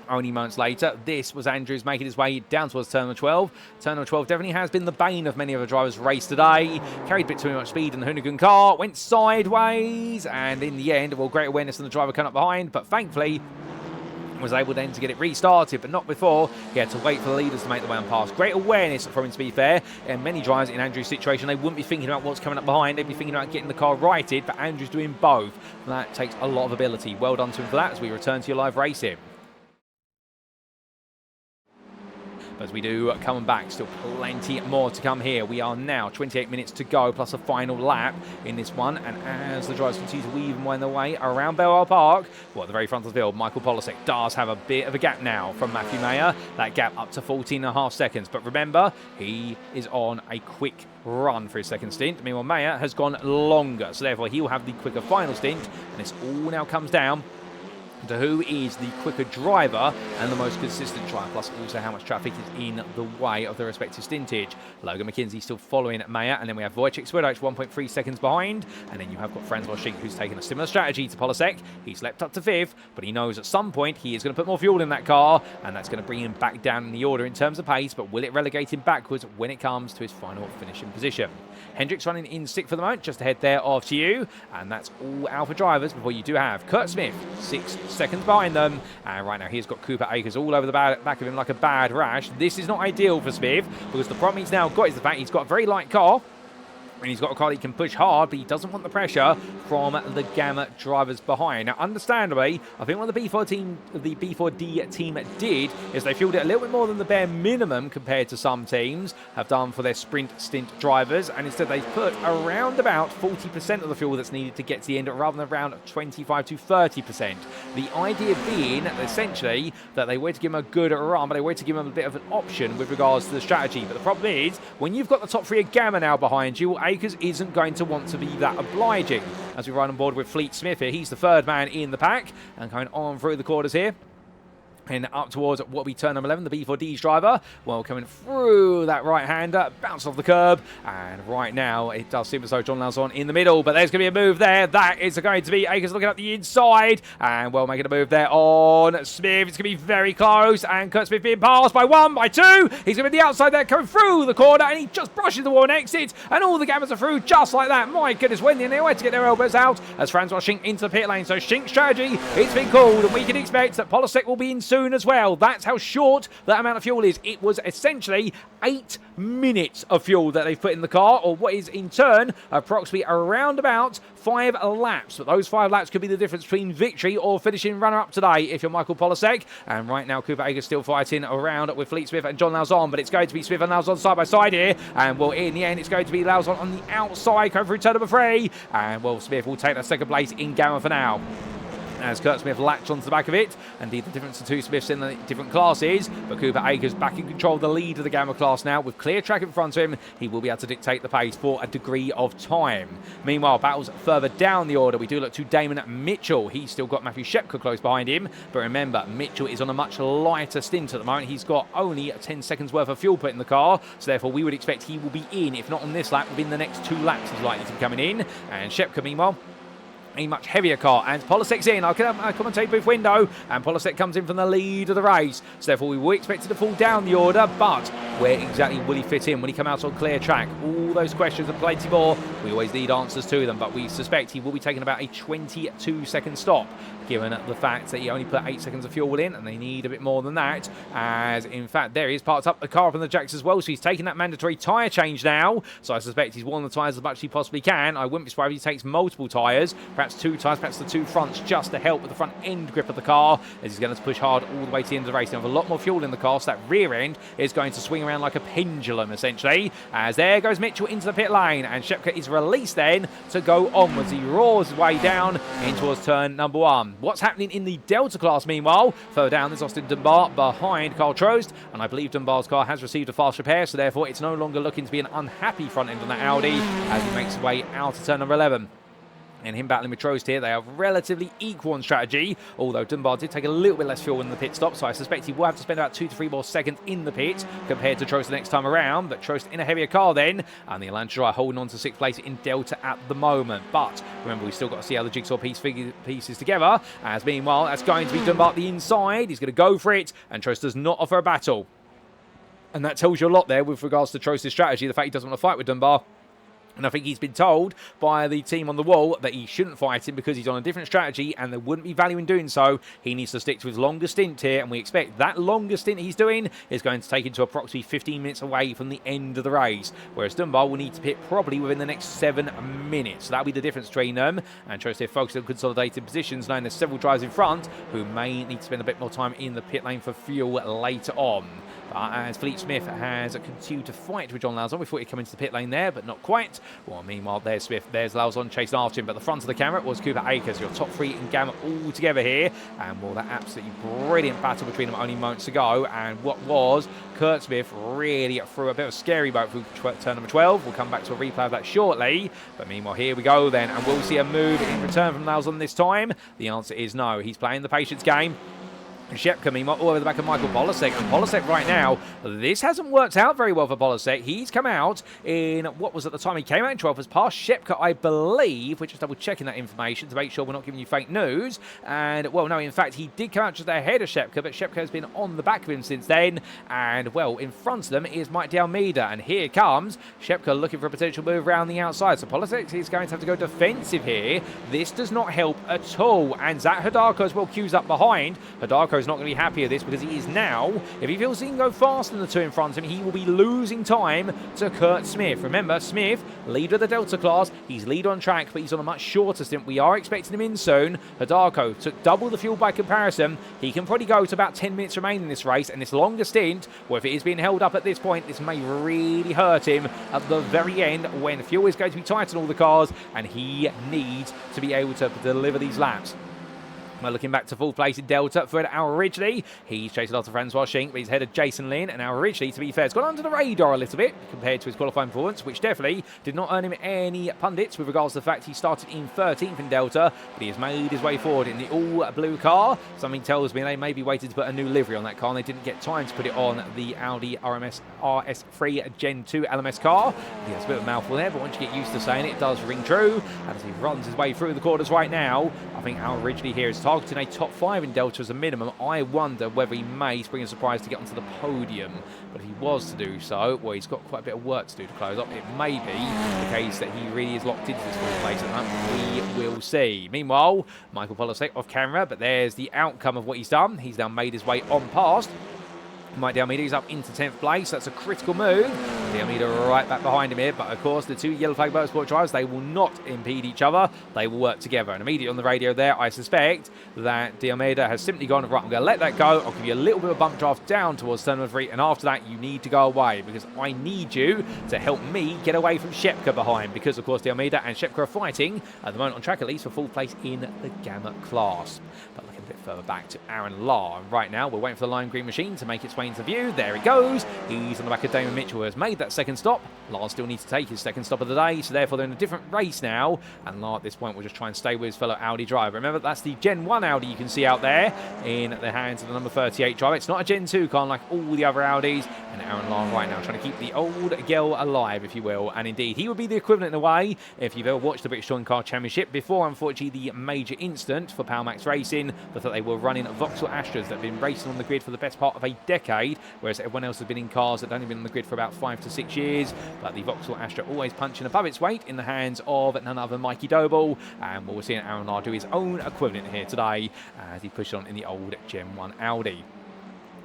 Only moments later, this was Andrews making his way down towards turn number 12. Turn number 12 definitely has been the bane of many of the drivers' race today. Carried a bit too much speed in the Hoonigan car, went sideways, and in the end, well, great awareness on the driver coming up behind, but thankfully, was able then to get it restarted, but not before. He had to wait for the leaders to make the way on past. Great awareness from him, to be fair. And many drivers in Andrew's situation, they wouldn't be thinking about what's coming up behind. They'd be thinking about getting the car righted, but Andrew's doing both. And that takes a lot of ability. Well done to him for that as we return to your live racing. As we do coming back, still plenty more to come here. We are now 28 minutes to go, plus a final lap in this one. And as the drivers continue to weave and wind their way around Belle Park, well, at the very front of the field, Michael Polasek does have a bit of a gap now from Matthew Mayer. That gap up to 14.5 seconds. But remember, he is on a quick run for his second stint. Meanwhile, Mayer has gone longer, so therefore he'll have the quicker final stint. And this all now comes down to who is the quicker driver and the most consistent driver, plus also how much traffic is in the way of the respective stintage. Logan McKenzie still following Mayer, and then we have Wojciech Swiderich 1.3 seconds behind, and then you have got Francois Schinck, who's taken a similar strategy to Polasek. He's leapt up to 5th, but he knows at some point he is going to put more fuel in that car, and that's going to bring him back down in the order in terms of pace, but will it relegate him backwards when it comes to his final finishing position? Hendricks running in 6th for the moment, just ahead there of you, and that's all Alpha drivers before you do have Kurt Smith 6 seconds behind them, and right now he's got Cooper Akers all over the back of him like a bad rash. This is not ideal for Smith, because the problem he's now got is the fact he's got a very light car, and he's got a car that he can push hard, but he doesn't want the pressure from the Gamma drivers behind. Now, understandably, I think what the B4D team did is they fueled it a little bit more than the bare minimum compared to some teams have done for their sprint stint drivers, and instead they put around about 40% of the fuel that's needed to get to the end, rather than around 25 to 30%. The idea being, essentially, that they were to give him a good run, but they were to give him a bit of an option with regards to the strategy. But the problem is, when you've got the top 3 of Gamma now behind you, Akers isn't going to want to be that obliging. As we ride on board with Fleet Smith here, he's the 3rd man in the pack, and going on through the quarters here. And up towards what will be turn number 11, the B4D's driver. Well, coming through that right-hander, bounce off the curb. And right now, it does seem as though John Lauzon in the middle, but there's going to be a move there. That is going to be Akers looking at the inside. And, well, making a move there on Smith. It's going to be very close. And Kurt Smith being passed by 1, by 2. He's going to be the outside there, coming through the corner. And he just brushes the wall and exits. And all the Gammas are through just like that. My goodness, when they're nowhere to get their elbows out. As Francois Schinck into the pit lane. So Schink's strategy, it's been called. And we can expect that Polasek will be in soon as well. That's how short that amount of fuel is. It was essentially 8 minutes of fuel that they've put in the car, or what is in turn approximately around about 5 laps. But those 5 laps could be the difference between victory or finishing runner-up today if you're Michael Polasek. And right now, Cooper Akers still fighting around with Fleet Smith and John Lauzon, but it's going to be Smith and Lauzon side by side here. And, well, in the end, it's going to be Lauzon on the outside, going through turn number 3. And, well, Smith will take that second place in Gamma for now, as Kurt Smith latched onto the back of it. Indeed, the difference of 2 Smiths in the different classes, but Cooper Akers back in control of the lead of the Gamma class now. With clear track in front of him, he will be able to dictate the pace for a degree of time. Meanwhile, battles further down the order. We do look to Damon Mitchell. He's still got Matthew Shepka close behind him, but remember, Mitchell is on a much lighter stint at the moment. He's got only 10 seconds worth of fuel put in the car, so therefore we would expect he will be in, if not on this lap, within the next 2 laps he's likely to be coming in. And Shepka, meanwhile, a much heavier car, and Polasek's in. I'll commentate booth window, and Polasek comes in from the lead of the race. So therefore, we were expected to fall down the order, but where exactly will he fit in? Will he come out on clear track? All those questions and plenty more. We always need answers to them, but we suspect he will be taking about a 22-second stop, given the fact that he only put 8 seconds of fuel in, and they need a bit more than that, as in fact there he is parked up the car up on the jacks as well, so he's taking that mandatory tyre change now. So I suspect he's worn the tyres as much as he possibly can. I wouldn't be surprised if he takes multiple tyres, perhaps 2 tyres, perhaps the 2 fronts, just to help with the front end grip of the car, as he's going to push hard all the way to the end of the race. They have a lot more fuel in the car, so that rear end is going to swing around like a pendulum essentially, as there goes Mitchell into the pit lane, and Shepka is released then to go onwards. He roars his way down in towards turn number 1. What's happening in the Delta class meanwhile? Further down, there's Austin Dunbar behind Carl Trost, and I believe Dunbar's car has received a fast repair, so therefore it's no longer looking to be an unhappy front end on that Audi as he makes his way out to turn number 11. And him battling with Trost here, they are relatively equal on strategy, although Dunbar did take a little bit less fuel in the pit stop, so I suspect he will have to spend about 2 to 3 more seconds in the pit compared to Trost the next time around. But Trost in a heavier car then, and the Elantra holding on to 6th place in Delta at the moment. But remember, we've still got to see how the jigsaw pieces together, as meanwhile, that's going to be Dunbar at the inside. He's going to go for it, and Trost does not offer a battle. And that tells you a lot there with regards to Trost's strategy, the fact he doesn't want to fight with Dunbar. And I think he's been told by the team on the wall that he shouldn't fight him because he's on a different strategy and there wouldn't be value in doing so. He needs to stick to his longer stint here, and we expect that longer stint he's doing is going to take him to approximately 15 minutes away from the end of the race, whereas Dunbar will need to pit probably within the next 7 minutes. So that'll be the difference between them, and Trost here focused on consolidated positions, knowing there's several drivers in front who may need to spend a bit more time in the pit lane for fuel later on. But as Fleet Smith has continued to fight with John Lauzon, we thought he'd come into the pit lane there, but not quite. Well, meanwhile, there's Smith, there's Lauzon chasing after him, but the front of the camera was Cooper Akers, your top 3 in Gamma all together here. And well, that absolutely brilliant battle between them only moments ago. And what was Kurt Smith really threw a bit of a scary boat through turn number 12. We'll come back to a replay of that shortly. But meanwhile, here we go then, and we'll see a move in return from Lauzon this time. The answer is no. He's playing the patience game. Shepka, meanwhile, all over the back of Michael Polasek. And Polasek right now, this hasn't worked out very well for Polasek. He's come out in, what was at the time he came out in 12th, as past Shepka, I believe. We're just double checking that information to make sure we're not giving you fake news. And, well, no, in fact, he did come out just ahead of Shepka, but Shepka has been on the back of him since then. And, well, in front of them is Mike D'Almeida. And here comes Shepka looking for a potential move around the outside. So Polasek is going to have to go defensive here. This does not help at all. And Zach Hidalgo as well queues up behind. Hidalgo is not going to be happy with this because he is now, if he feels he can go faster than the 2 in front of him, he will be losing time to Kurt Smith. Remember, Smith, leader of the Delta class, he's lead on track, but he's on a much shorter stint. We are expecting him in soon. Hidalgo took double the fuel by comparison. He can probably go to about 10 minutes remaining in this race, and this longer stint, well, if it is being held up at this point, this may really hurt him at the very end when fuel is going to be tight on all the cars, and he needs to be able to deliver these laps. We're looking back to full place in Delta for Al Ridgely. He's chasing after Francois Schenck, but he's ahead of Jason Lynn. And Al Ridgely, to be fair, has gone under the radar a little bit compared to his qualifying performance, which definitely did not earn him any pundits with regards to the fact he started in 13th in Delta, but he has made his way forward in the all-blue car. Something tells me they maybe waited to put a new livery on that car, and they didn't get time to put it on the Audi RS3 Gen 2 LMS car. He has a bit of a mouthful there, but once you get used to saying it, it does ring true. And as he runs his way through the corners right now, I think Al Ridgely here is targeting a top 5 in Delta as a minimum. I wonder whether he may spring a surprise to get onto the podium. But if he was to do so, well, he's got quite a bit of work to do to close up. It may be the case that he really is locked into this fourth place at the moment. We will see. Meanwhile, Michael Polasek off camera, but there's the outcome of what he's done. He's now made his way on past Mike D'Almeida is up into 10th place. That's a critical move. D'Almeida right back behind him here. But, of course, the 2 yellow flag motorsport drivers, they will not impede each other. They will work together. And immediately on the radio there, I suspect that D'Almeida has simply gone, right, I'm going to let that go. I'll give you a little bit of a bump draft down towards turn number 3. And after that, you need to go away because I need you to help me get away from Shepka behind. Because, of course, D'Almeida and Shepka are fighting, at the moment on track at least, for full place in the Gamma class. But looking a bit further back to Aaron Lahr. And right now, we're waiting for the lime green machine to make its way into view. There he goes. He's on the back of Damon Mitchell, who has made that second stop. Lahr still needs to take his second stop of the day, so therefore they're in a different race now. And Lahr at this point will just try and stay with his fellow Audi driver. Remember, that's the Gen 1 Audi you can see out there in the hands of the number 38 driver. It's not a Gen 2 car like all the other Audis. And Aaron Lahr right now trying to keep the old girl alive, if you will. And indeed, he would be the equivalent in a way if you've ever watched the British Touring Car Championship before, unfortunately, the major incident for Powermax Racing. But that they were running Vauxhall Astras that have been racing on the grid for the best part of a decade, whereas everyone else has been in cars that have only been on the grid for about 5 to 6 years. But the Vauxhall Astra always punching above its weight in the hands of none other than Mikey Doble. And we're seeing Aaron Lahr do his own equivalent here today as he pushed on in the old Gen 1 Audi.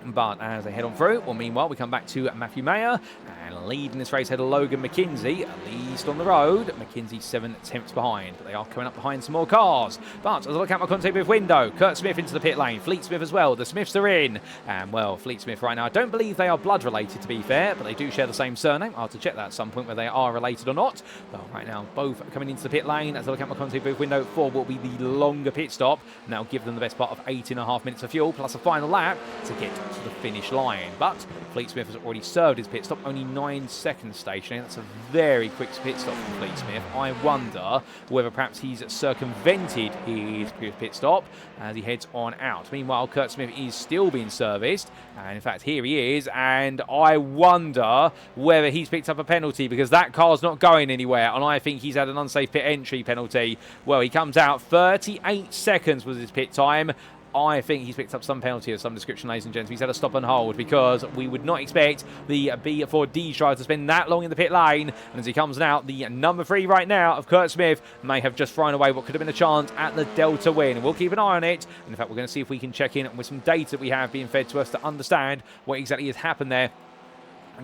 But as they head on through, well, meanwhile, we come back to Matthew Mayer, and leading this race ahead of Logan McKenzie, at least on the road. McKenzie 7/10 behind, but they are coming up behind some more cars. But as I look out my contact booth window, Kurt Smith into the pit lane, Fleet Smith as well. The Smiths are in, and well, Fleet Smith right now, I don't believe they are blood related to be fair, but they do share the same surname. I'll have to check that at some point whether they are related or not. But right now, both coming into the pit lane. As I look out my contact booth window, 4 will be the longer pit stop, and that'll give them the best part of 8.5 minutes of fuel, plus a final lap to get the finish line. But Fleet Smith has already served his pit stop, only 9 seconds stationary. That's a very quick pit stop from Fleet Smith. I wonder whether perhaps he's circumvented his previous pit stop as he heads on out. Meanwhile, Kurt Smith is still being serviced, and in fact here he is, and I wonder whether he's picked up a penalty because that car's not going anywhere, and I think he's had an unsafe pit entry penalty. Well, he comes out, 38 seconds was his pit time. I think he's picked up some penalty of some description, ladies and gents. He's had a stop and hold because we would not expect the B4D driver to spend that long in the pit lane. And as he comes out, the number 3 right now of Kurt Smith may have just thrown away what could have been a chance at the Delta win. We'll keep an eye on it. And in fact, we're going to see if we can check in with some data that we have being fed to us to understand what exactly has happened there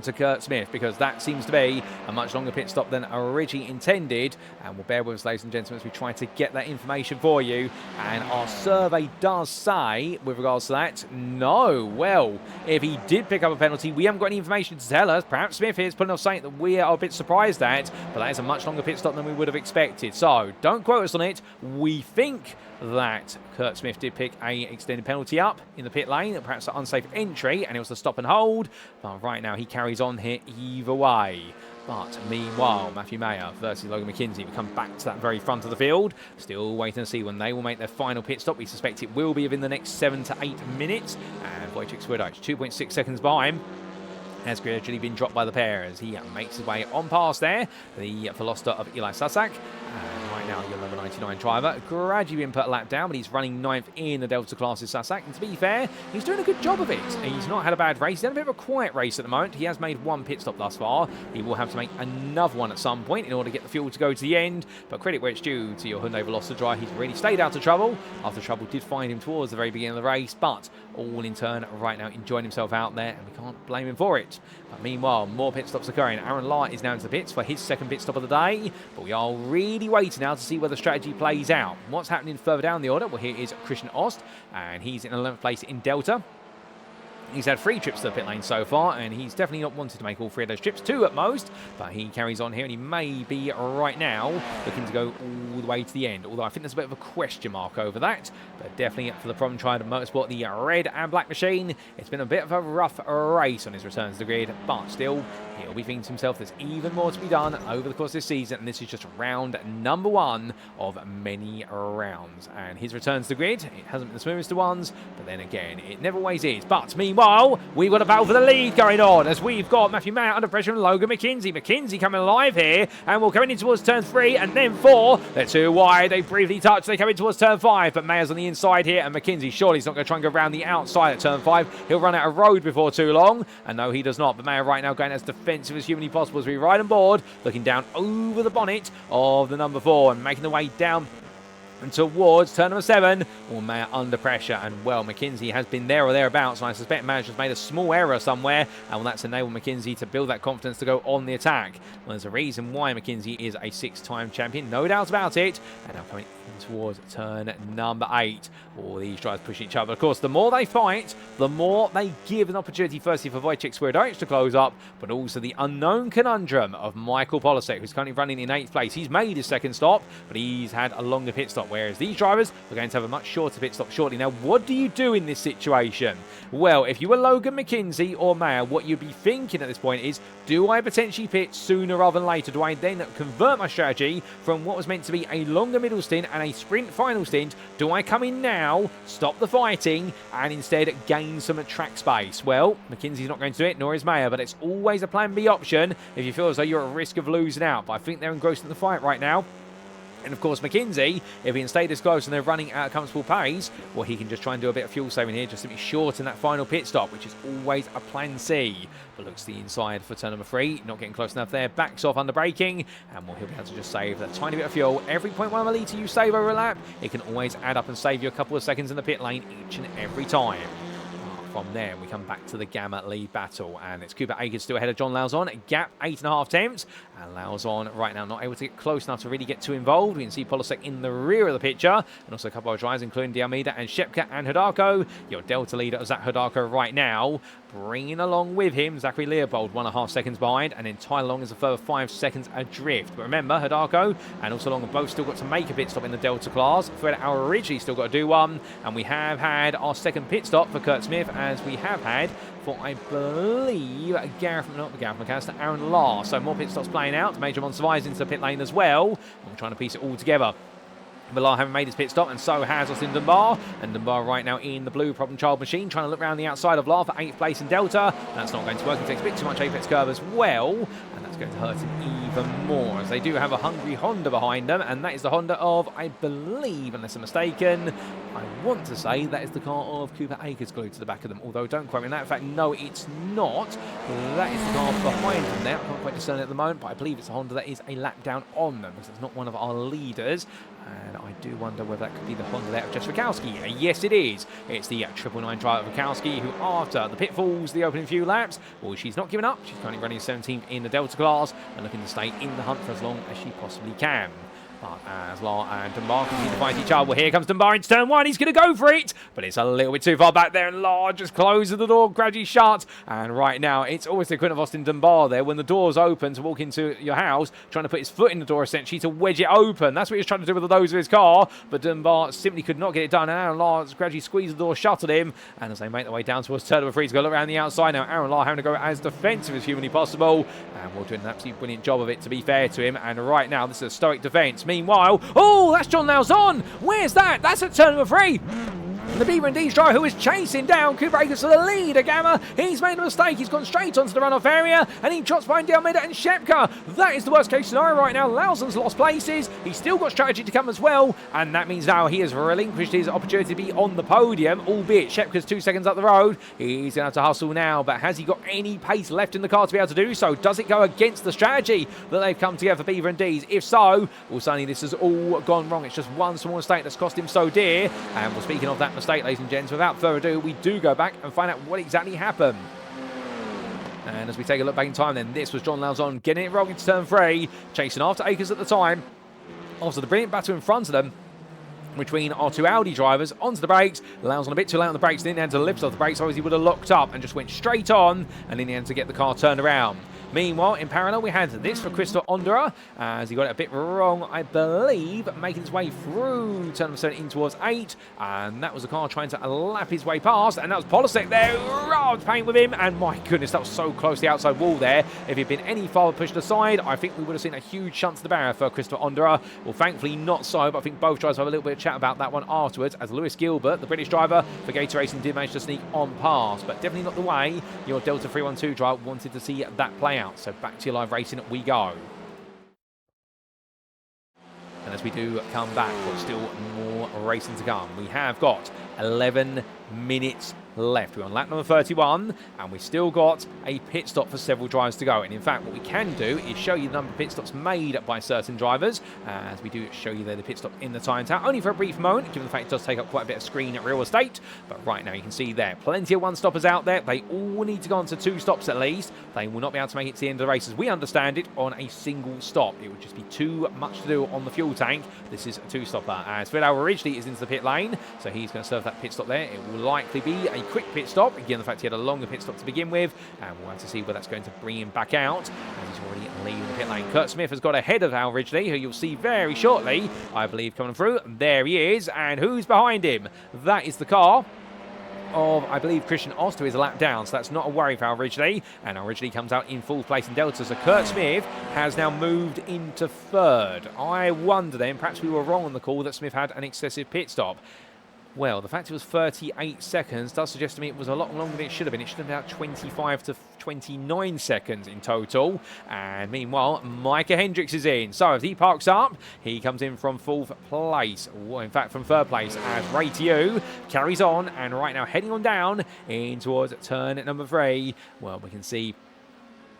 to Kurt Smith, because that seems to be a much longer pit stop than originally intended. And we'll bear with us, ladies and gentlemen, as we try to get that information for you. And our survey does say, with regards to that, no. Well, if he did pick up a penalty, we haven't got any information to tell us. Perhaps Smith is putting off something that we are a bit surprised at, but that is a much longer pit stop than we would have expected. So don't quote us on it. We think that Kurt Smith did pick a extended penalty up in the pit lane, perhaps an unsafe entry, and it was the stop and hold. But right now he carries on here either way. But meanwhile, Matthew Mayer versus Logan McKenzie, we come back to that very front of the field. Still waiting to see when they will make their final pit stop. We suspect it will be within the next 7 to 8 minutes. And Wojciech Swidericz, 2.6 seconds behind, has gradually been dropped by the pair as he makes his way on past there. The Veloster of Eli Sasak. And right now, your number 99 driver gradually been put a lap down, but he's running 9th in the Delta classes, Sasak. And to be fair, he's doing a good job of it. He's not had a bad race. He's had a bit of a quiet race at the moment. He has made 1 pit stop thus far. He will have to make another one at some point in order to get the fuel to go to the end. But credit where it's due to your Hyundai Veloster driver. He's really stayed out of trouble. After trouble did find him towards the very beginning of the race, but all in turn right now enjoying himself out there, and we can't blame him for it. But meanwhile, more pit stops occurring. Aaron Lahr is now into the pits for his 2nd pit stop of the day, but we are really waiting now to see where the strategy plays out. What's happening further down the order? Well, here is Christian Ost, and he's in 11th place in Delta. He's had 3 trips to the pit lane so far, and he's definitely not wanted to make all 3 of those trips, 2 at most, but he carries on here, and he may be right now looking to go all the way to the end, although I think there's a bit of a question mark over that. But definitely for the Problem Triad of Motorsport, the red and black machine, it's been a bit of a rough race on his return to the grid, but still, he'll be thinking to himself there's even more to be done over the course of this season, and this is just round number 1 of many rounds. And his return to the grid, it hasn't been the smoothest of ones, but then again, it never always is. But meanwhile, we've got a battle for the lead going on as we've got Matthew Mayer under pressure and Logan McKenzie. McKenzie coming alive here, and we're coming in towards turn 3 and then 4. They're too wide. They briefly touch. They come in towards turn 5, but Mayer's on the inside here, and McKenzie surely he's not going to try and go around the outside at turn 5. He'll run out of road before too long, and no, he does not. But Mayer right now going as defensive as humanly possible as we ride on board, looking down over the bonnet of the number 4 and making the way down and towards turn number 7. Well, Mayer under pressure, and well, McKenzie has been there or thereabouts, and I suspect Mayer's just made a small error somewhere, and well, that's enabled McKenzie to build that confidence to go on the attack. Well, there's a reason why McKenzie is a 6-time champion, no doubt about it. And now coming in towards turn number 8. All these drivers push each other. Of course, the more they fight, the more they give an opportunity, firstly for Wojciech Swidericz to close up, but also the unknown conundrum of Michael Polasek, who's currently running in 8th place. He's made his 2nd stop, but he's had a longer pit stop, whereas these drivers are going to have a much shorter pit stop shortly. Now, what do you do in this situation? Well, if you were Logan McKenzie or Mayer, what you'd be thinking at this point is, do I potentially pit sooner rather than later? Do I then convert my strategy from what was meant to be a longer middle stint and a sprint final stint? Do I come in now, stop the fighting, and instead gain some track space? Well, McKenzie's not going to do it, nor is Mayer, but it's always a plan B option if you feel as though you're at risk of losing out. But I think they're engrossed in the fight right now. And of course, McKenzie, if he can stay this close and they're running at a comfortable pace, well, he can just try and do a bit of fuel saving here just to be short in that final pit stop, which is always a plan C. But looks to the inside for turn number 3, not getting close enough there, backs off under braking, and well, he'll be able to just save a tiny bit of fuel. Every 0.1 of a litre you save over a lap, it can always add up and save you a couple of seconds in the pit lane each and every time. From there, we come back to the Gamma lead battle, and it's Cooper Akers still ahead of John Lauzon. Gap 8.5 tenths, and Lauzon right now not able to get close enough to really get too involved. We can see Polasek in the rear of the picture, and also a couple of drivers, including Diamida and Shepka and Hodako. Your Delta leader is at Hodako right now. bringing along with him Zachary Leopold, 1.5 seconds behind, and then Tyler Long is a further 5 seconds adrift. But remember, Hidalgo and also Long have both still got to make a pit stop in the Delta class. Fred our originally still got to do one, and we have had our second pit stop for Kurt Smith, as we have had for, I believe, not Gareth McAllister, Aaron Lahr. So more pit stops playing out. Major Monsivais into the pit lane as well. And we're trying to piece it all together. Millar having made his pit stop, and so has Austin Dunbar. And Dunbar right now in the blue problem child machine, trying to look around the outside of Lahr for 8th place in Delta. That's not going to work. He takes a bit too much apex curve as well, and that's going to hurt him even more, as they do have a hungry Honda behind them, and that is the Honda of, I believe, unless I'm mistaken, I want to say that is the car of Cooper Akers glued to the back of them, although don't quote me on that. In fact, no, it's not. That is the car behind them there. I can't quite discern it at the moment, but I believe it's a Honda that is a lap down on them, because it's not one of our leaders. And I do wonder whether that could be the Honda there of Jess Rakowski. Yes, it is. It's the 999 driver of Rakowski, who after the pitfalls, the opening few laps, well, she's not giving up. She's currently running 17th in the Delta class and looking to stay in the hunt for as long as she possibly can. But as Lahr and Dunbar continue to fight each other, well, here comes Dunbar into turn one. He's going to go for it, but it's a little bit too far back there, and Lahr just closes the door, gradually shut. And right now, it's always the equivalent of Austin Dunbar there. When the door's open to walk into your house, trying to put his foot in the door, essentially, to wedge it open. That's what he's trying to do with the nose of his car, but Dunbar simply could not get it done. And Aaron Lahr gradually squeezed the door shut at him. And as they make their way down towards turn number 3, to go look around the outside now, Aaron Lahr having to go as defensive as humanly possible. And we're doing an absolutely brilliant job of it, to be fair to him. And right now, this is a stoic defence. Meanwhile, oh, that's John Lauzon. Where's that? That's at turn number 3. The Beaver and D's driver, who is chasing down Cooper Akers to the lead. Gamma, he's made a mistake. He's gone straight onto the runoff area, and he trots behind Almeida and Shepka. That is the worst case scenario right now. Lauzon's lost places. He's still got strategy to come as well, and that means now he has relinquished his opportunity to be on the podium, albeit Shepka's 2 seconds up the road. He's going to have to hustle now, but has he got any pace left in the car to be able to do so? Does it go against the strategy that they've come together for Beaver and D's? If so, well, suddenly this has all gone wrong. It's just one small mistake that's cost him so dear. And well, speaking of that mistake, ladies and gents, without further ado, we do go back and find out what exactly happened. And as we take a look back in time, then this was John Lauzon getting it wrong into turn 3, chasing after Akers at the time. Also, the brilliant battle in front of them between our 2 Audi drivers onto the brakes. Lauzon a bit too late on the brakes, didn't end to lift off the brakes, otherwise he would have locked up and just went straight on, and in the end to get the car turned around. Meanwhile, in parallel, we had this for Christopher Ondera, as he got it a bit wrong, I believe, making his way through turn number 7 in towards 8, and that was the car trying to lap his way past, and that was Polisek there, robbed paint with him, and my goodness, that was so close to the outside wall there. If he'd been any farther pushed aside, I think we would have seen a huge shunt to the barrier for Christopher Ondera. Well, thankfully not so, but I think both drivers have a little bit of chat about that one afterwards, as Lewis Gilbert, the British driver for Gator Racing, did manage to sneak on past, but definitely not the way your Delta 312 driver wanted to see that play out. So back to your live racing we go. And as we do come back, there's still more racing to come. We have got 11 minutes left. We're on lap number 31, and we've still got a pit stop for several drivers to go. And in fact, what we can do is show you the number of pit stops made by certain drivers, as we do show you there the pit stop in the time tower, only for a brief moment, given the fact it does take up quite a bit of screen at real estate. But right now you can see there, plenty of one-stoppers out there. They all need to go on to 2 stops at least. They will not be able to make it to the end of the race, as we understand it, on a single stop. It would just be too much to do on the fuel tank. This is a 2-stopper, as Belle originally is into the pit lane, so he's going to serve that pit stop there. It will likely be a quick pit stop. Again, the fact he had a longer pit stop to begin with, and we'll have to see where that's going to bring him back out, as he's already leaving the pit lane. Kurt Smith has got ahead of Al Ridgely, who you'll see very shortly, I believe, coming through. There he is, and who's behind him? That is the car of, I believe, Christian Oster, is a lap down, so that's not a worry for Al Ridgely, and Al Ridgely comes out in 4th place in Delta, so Kurt Smith has now moved into 3rd. I wonder then, perhaps we were wrong on the call that Smith had an excessive pit stop. Well, the fact it was 38 seconds does suggest to me it was a lot longer than it should have been. It should have been about 25 to 29 seconds in total. And meanwhile, Micah Hendricks is in. So if he parks up, he comes in from 4th place. Well, in fact, from 3rd place, as Ray Tiu carries on. And right now, heading on down in towards turn number 3. Well, we can see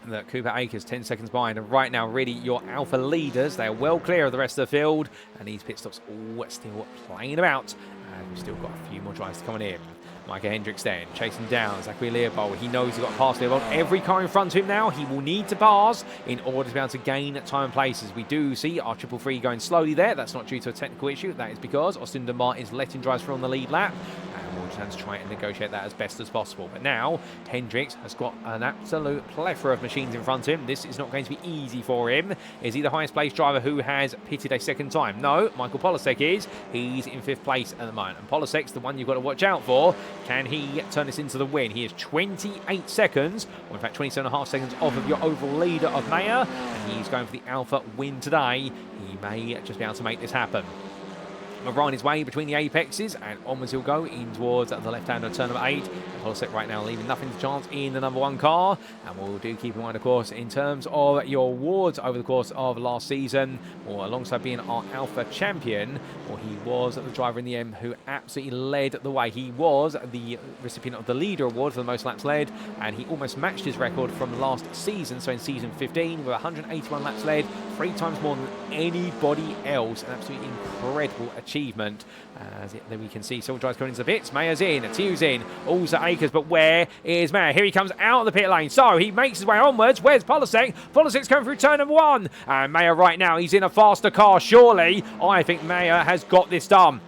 that Cooper Akers 10 seconds behind, and right now really your alpha leaders, they are well clear of the rest of the field, and these pit stops all still playing about, and we've still got a few more drives coming in. Micah Hendricks then chasing down Zachary Leopold. He knows he's got to pass Leopold. Every car in front of him now, he will need to pass in order to be able to gain time and places. We do see our 333 going slowly there. That's not due to a technical issue. That is because Austin Dunbar is letting drives through on the lead lap. And just have to try and negotiate that as best as possible. But now, Hendricks has got an absolute plethora of machines in front of him. This is not going to be easy for him. Is he the highest placed driver who has pitted a second time? No, Michael Polasek is. He's in 5th place at the moment. And Polasek's the one you've got to watch out for. Can he turn this into the win? He is 28 seconds, or in fact 27.5 seconds off of your overall leader of Mayer. And he's going for the Alpha win today. He may just be able to make this happen. Right his way between the apexes, and onwards he'll go in towards the left-hand of turn number 8. Polasek right now leaving nothing to chance in the number 1 car. And we'll do keep in mind, of course, in terms of your awards over the course of last season, or alongside being our Alpha champion, or he was the driver in the end who absolutely led the way. He was the recipient of the leader award for the most laps led, and he almost matched his record from last season. So in season 15, with 181 laps led, 3 times more than anybody else. An absolutely incredible achievement. Then we can see several drivers coming into the pits. Mayer's in, Tew's in, also Akers, but where is Mayer? Here he comes out of the pit lane. So he makes his way onwards. Where's Polasek? Polasek's coming through turn number 1. And Mayer right now, he's in a faster car, surely. I think Mayer has got this done.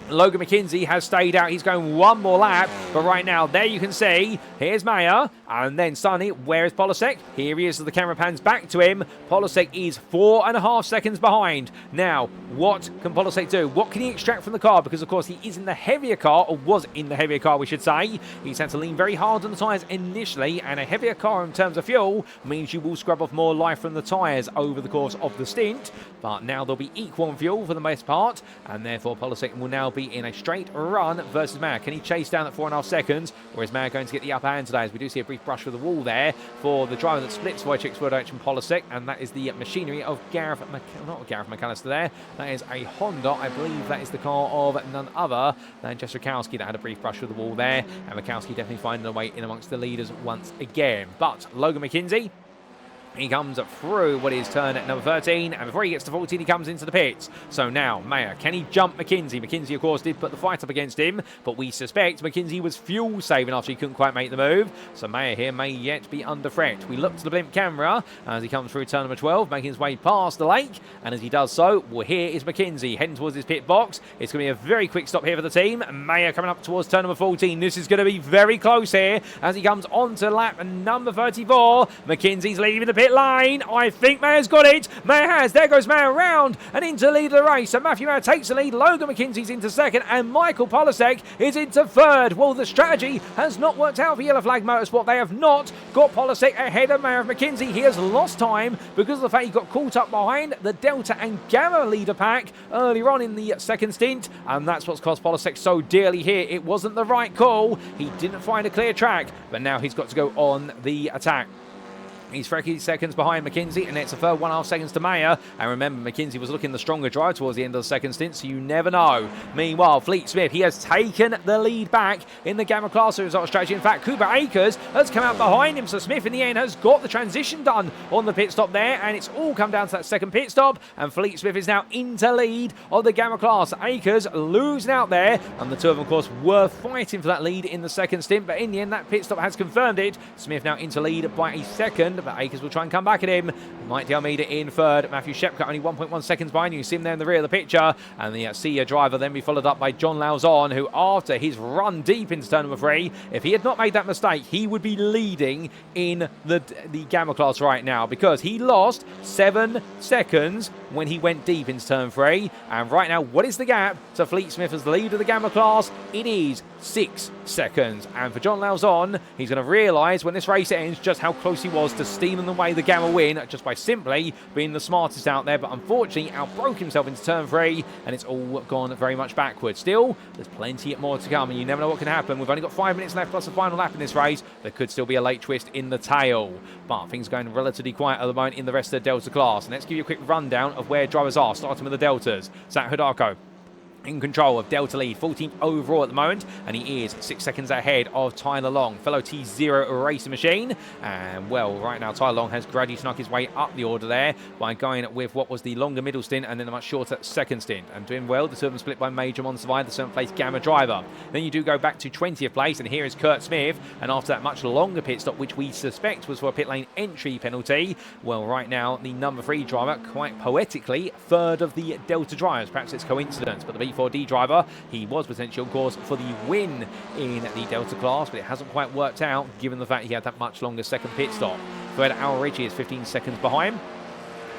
Logan McKenzie has stayed out. He's going one more lap. But right now, there you can see, here's Mayer. And then suddenly, where is Polasek? Here he is as the camera pans back to him. Polasek is 4.5 seconds behind. Now, what can Polasek do? What can he extract from the car? Because, of course, he is in the heavier car, or was in the heavier car, we should say. He's had to lean very hard on the tyres initially. And a heavier car in terms of fuel means you will scrub off more life from the tyres over the course of the stint. But now there'll be equal on fuel for the most part. And therefore, Polasek will now be in a straight run versus Mayer. Can he chase down at 4.5 seconds, or is Mayer going to get the upper hand today? As we do see a brief brush with the wall there for the driver that splits Wojciech's word from Polasek, and that is the machinery of not Gareth McAllister there. That is a Honda. I believe that is the car of none other than Jess Rakowski that had a brief brush with the wall there, and Rakowski definitely finding a way in amongst the leaders once again. But Logan McKenzie, he comes through what is turn at number 13, and before he gets to 14, he comes into the pits. So now, Mayer, can he jump McKenzie? McKenzie, of course, did put the fight up against him, but we suspect McKenzie was fuel saving after he couldn't quite make the move. So Mayer here may yet be under threat. We look to the blimp camera as he comes through turn number 12, making his way past the lake, and as he does so, well, here is McKenzie heading towards his pit box. It's going to be a very quick stop here for the team. Mayer coming up towards turn number 14. This is going to be very close here as he comes onto lap number 34. McKenzie's leaving the pit lane. I think Mayer's got it. Mayer has. There goes Mayer around and into lead of the race. So Matthew Mayer takes the lead. Logan McKenzie's into second, and Michael Polasek is into third. Well, the strategy has not worked out for Yellow Flag Motorsport. They have not got Polasek ahead of Mayer of McKenzie. He has lost time because of the fact he got caught up behind the Delta and Gamma leader pack earlier on in the second stint, and that's what's cost Polasek so dearly here. It wasn't the right call. He didn't find a clear track, but now he's got to go on the attack. He's 30 seconds behind McKenzie, and it's a further 1.5 seconds to Mayer. And remember, McKenzie was looking the stronger drive towards the end of the second stint, so you never know. Meanwhile, Fleet Smith, he has taken the lead back in the Gamma class result strategy. In fact, Cooper Akers has come out behind him, so Smith in the end has got the transition done on the pit stop there, and it's all come down to that second pit stop, and Fleet Smith is now into lead of the Gamma class. Akers losing out there, and the two of them, of course, were fighting for that lead in the second stint, but in the end, that pit stop has confirmed it. Smith now into lead by a second, but Akers will try and come back at him. Mike Almeida in third. Matthew Shepka only 1.1 seconds behind. You see him there in the rear of the picture. And the senior driver then be followed up by John Lauzon, who after his run deep into turn number 3, if he had not made that mistake, he would be leading in the Gamma class right now, because he lost 7 seconds when he went deep into turn 3. And right now, what is the gap to Fleet Smith as the lead of the Gamma class? It is 6 seconds. And for John Lauzon, he's going to realise when this race ends just how close he was to stealing away the Gamma win just by simply being the smartest out there. But unfortunately, outbroke himself into turn 3, and it's all gone very much backwards. Still, there's plenty more to come, and you never know what can happen. We've only got 5 minutes left plus the final lap in this race. There could still be a late twist in the tail. But things are going relatively quiet at the moment in the rest of the Delta class. And let's give you a quick rundown of where drivers are, starting with the Deltas. Zach Hidako in control of Delta lead, 14th overall at the moment, and he is 6 seconds ahead of Tyler Long, fellow T0 racing machine. And well, right now Tyler Long has gradually snuck his way up the order there by going with what was the longer middle stint and then a much shorter second stint, and doing well. The two of them split by Major Monsurvive, the 7th place Gamma driver. Then you do go back to 20th place, and here is Kurt Smith, and after that much longer pit stop, which we suspect was for a pit lane entry penalty, well, right now the number 3 driver, quite poetically, third of the Delta drivers. Perhaps it's coincidence, but the 34D driver. He was potentially on course for the win in the Delta class, but it hasn't quite worked out given the fact he had that much longer second pit stop. Third, Al Ridgely is 15 seconds behind.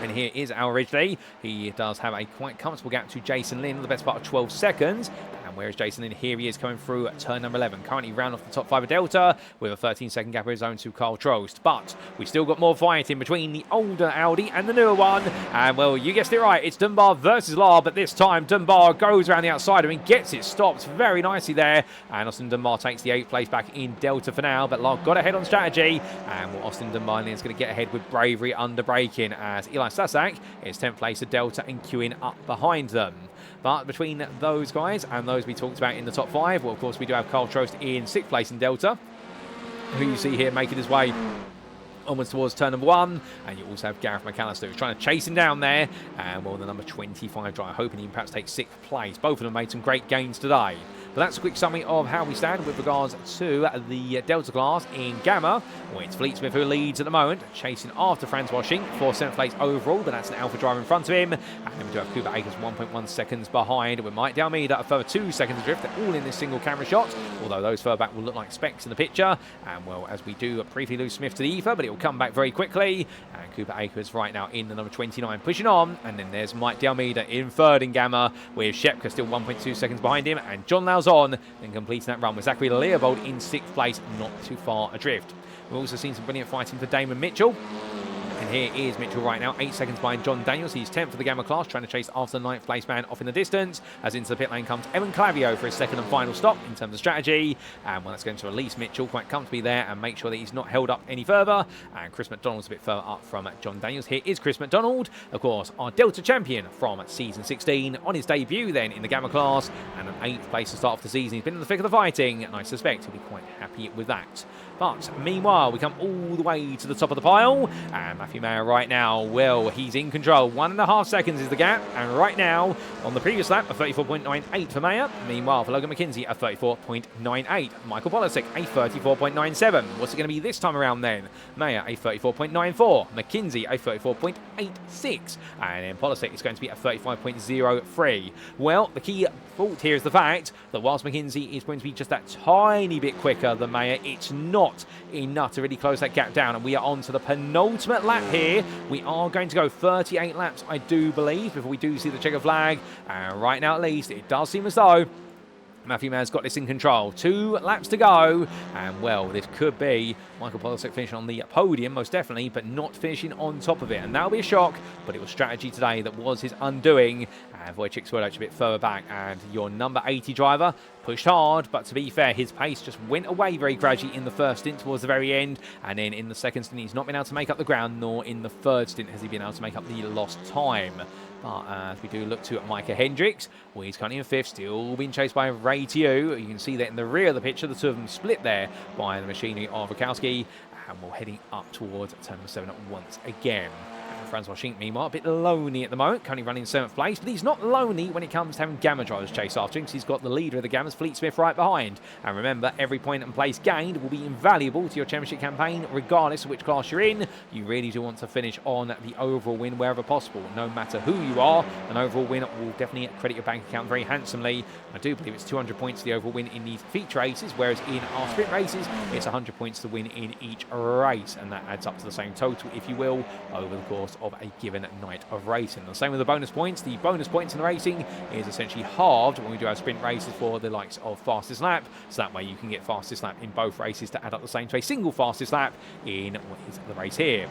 And here is Al Ridgely. He does have a quite comfortable gap to Jason Lin, the best part of 12 seconds. And where is Jason Lin? Here he is coming through at turn number 11. Currently round off the top 5 of Delta with a 13-second gap of his own to Carl Trost. But we've still got more fighting between the older Audi and the newer one. And, well, you guessed it right. It's Dunbar versus Lahr, but this time Dunbar goes around the outside and gets it stopped very nicely there. And Austin Dunbar takes the 8th place back in Delta for now, but Lahr got ahead on strategy. And well, Austin Dunbar is going to get ahead with bravery under braking as Eli Sasak is 10th place at Delta and queuing up behind them. But between those guys and those we talked about in the top 5, well, of course, we do have Carl Trost in 6th place in Delta, who you see here making his way onwards towards turn number 1, and you also have Gareth McAllister who's trying to chase him down there, and well, the number 25 driver hoping he can perhaps take 6th place. Both of them made some great gains today. But that's a quick summary of how we stand with regards to the Delta class in Gamma. Well, it's Fleet Smith who leads at the moment, chasing after Francois Schinck for 7th place overall, but that's an Alpha driver in front of him. And then we do have Cooper Akers 1.1 seconds behind, with Mike Dalmeda a further 2 seconds adrift. They're all in this single camera shot, although those further back will look like specks in the picture. And well, as we do briefly lose Smith to the ether, but it will come back very quickly. And Cooper Akers right now in the number 29 pushing on. And then there's Mike Dalmeda in 3rd in Gamma, with Shepka still 1.2 seconds behind him, and John Lauzon then completing that run with Zachary Leopold in 6th place, not too far adrift. We've also seen some brilliant fighting for Damon Mitchell. And here is Mitchell right now, 8 seconds behind John Daniels. He's 10th for the Gamma class, trying to chase after the 9th place man off in the distance. As into the pit lane comes Evan Clavio for his 2nd and final stop in terms of strategy. And well, that's going to release Mitchell quite comfortably there and make sure that he's not held up any further. And Chris McDonald's a bit further up from John Daniels. Here is Chris McDonald, of course, our Delta champion from season 16, on his debut then in the Gamma class, and an 8th place to start off the season. He's been in the thick of the fighting, and I suspect he'll be quite happy with that. But meanwhile, we come all the way to the top of the pile, and Matthew Mayer right now, well, he's in control. 1.5 seconds is the gap, and right now, on the previous lap, a 34.98 for Mayer. Meanwhile, for Logan McKenzie, a 34.98. Michael Polisic, a 34.97. What's it going to be this time around then? Mayer, a 34.94. McKenzie, a 34.86. And then Polisic is going to be a 35.03. Well, the key fault here is the fact that whilst McKenzie is going to be just that tiny bit quicker than Mayer, it's not enough to really close that gap down, and we are on to the penultimate lap here. We are going to go 38 laps, I do believe, before we do see the checker flag, and right now at least it does seem as though Matthew Mayer's got this in control. 2 laps to go, and well, this could be Michael Polisic finishing on the podium, most definitely, but not finishing on top of it, and that'll be a shock, but it was strategy today that was his undoing. And Wojciech Swiatek a bit further back, and your number 80 driver pushed hard, but to be fair, his pace just went away very gradually in the first stint towards the very end, and then in the second stint he's not been able to make up the ground, nor in the third stint has he been able to make up the lost time. But as we do look to Micah Hendricks, well, he's currently in 5th, still being chased by Ray Tiu. You can see that in the rear of the picture, the two of them split there by the machinery of Rakowski, and we're heading up towards turn number 7 once again. Francois Schinck, meanwhile, a bit lonely at the moment, currently running 7th place, but he's not lonely when it comes to having Gamma drivers chase after him, because he's got the leader of the Gammas, Fleet Smith, right behind. And remember, every point and place gained will be invaluable to your championship campaign, regardless of which class you're in. You really do want to finish on the overall win wherever possible. No matter who you are, an overall win will definitely credit your bank account very handsomely. I do believe it's 200 points to the overall win in these feature races, whereas in our sprint races, it's 100 points to win in each race, and that adds up to the same total, if you will, over the course of a given night of racing. The same with the bonus points. The bonus points in the racing is essentially halved when we do our sprint races for the likes of fastest lap, so that way you can get fastest lap in both races to add up the same to a single fastest lap in what is the race here.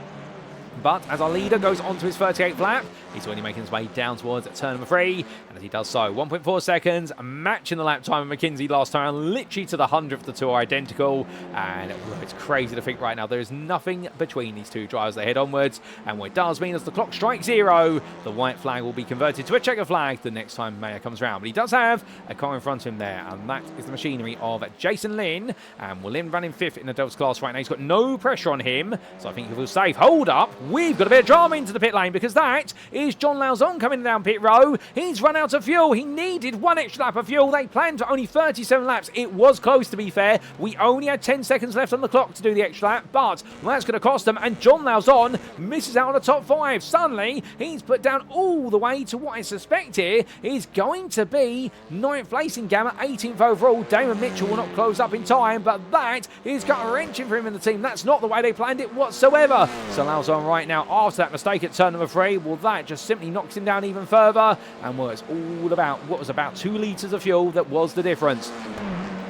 But as our leader goes on to his 38th lap, he's already making his way down towards turn number 3. And as he does so, 1.4 seconds, matching the lap time of McKenzie last time, literally to the 100th. The two are identical. And well, it's crazy to think right now there is nothing between these two drivers. They head onwards. And what it does mean as the clock strikes 0, the white flag will be converted to a checker flag the next time Mayer comes round. But he does have a car in front of him there. And that is the machinery of Jason Lin. And Lin running 5th in the Delta class right now. He's got no pressure on him. So I think he will safe. Hold up. we've got a bit of drama into the pit lane because that is John Lauzon coming down pit row. He's run out of fuel. He needed one extra lap of fuel. They planned for only 37 laps. It was close, to be fair. We only had 10 seconds left on the clock to do the extra lap, but that's going to cost them, and John Lauzon misses out on the top 5. Suddenly, he's put down all the way to what I suspect here is going to be 9th place in Gamma, 18th overall. Damon Mitchell will not close up in time, but that is gut-wrenching for him and the team. That's not the way they planned it whatsoever. So Lauzon right now, after that mistake at turn number 3, well, that just simply knocks him down even further, and was all about what was about 2 litres of fuel that was the difference.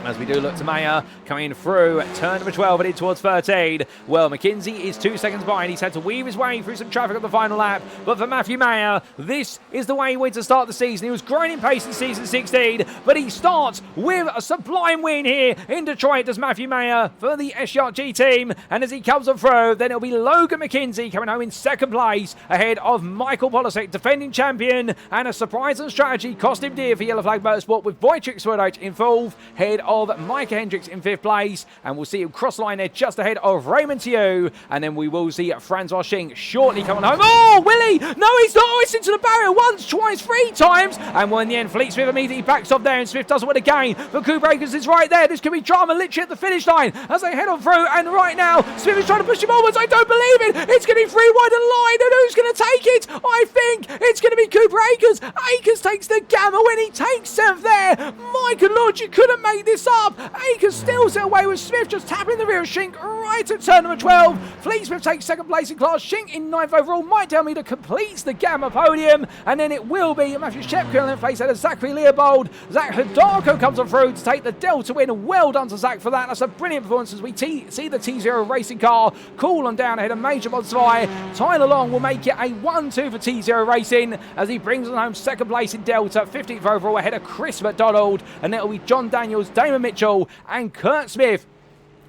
As we do look to Mayer coming through turn number 12 and in towards 13. Well, McKinsey is 2 seconds behind. He's had to weave his way through some traffic on the final lap. But for Matthew Mayer, this is the way he went to start the season. He was grinding pace in season 16, but he starts with a sublime win here in Detroit, does Matthew Mayer for the SRG team. And as he comes on through, then it'll be Logan McKinsey coming home in 2nd place ahead of Michael Polasek, defending champion. And a surprise and strategy cost him dear for Yellow Flag Motorsport, with Wojciech Swiatek in 4th, head of Micah Hendricks in 5th place, and we'll see him cross the line there just ahead of Raymond Tiu, and then we will see Francois Schink shortly coming home. Oh, Willie! No, he's not! Oh, it's into the barrier once, twice, 3 times, and well, in the end, Fleet Smith immediately backs off there, and Smith doesn't win again, but Cooper Akers is right there. This could be drama literally at the finish line as they head on through, and right now, Smith is trying to push him onwards. I don't believe it! It's going to be 3 wide of the line, and who's going to take it? I think it's going to be Cooper Akers. Akers takes the Gamma win. He takes 7th there. My good Lord, you couldn't make this up. Akers still set away with Smith just tapping the rear of Schink right at turn number 12. Fleet Smith takes 2nd place in class. Schink in 9th overall. Mike Delmeida completes the Gamma podium, and then it will be Matthew Shepker in 11th place ahead of Zachary Leopold. Zach Hidalgo comes on through to take the Delta win. Well done to Zach for that. That's a brilliant performance as we see the T0 racing car cool on down ahead of Major Modsvi. Tyler Long will make it a 1-2 for T0 Racing as he brings on home 2nd place in Delta, 15th overall ahead of Chris McDonald, and it'll be John Daniels, Damon Mitchell, and Kurt Smith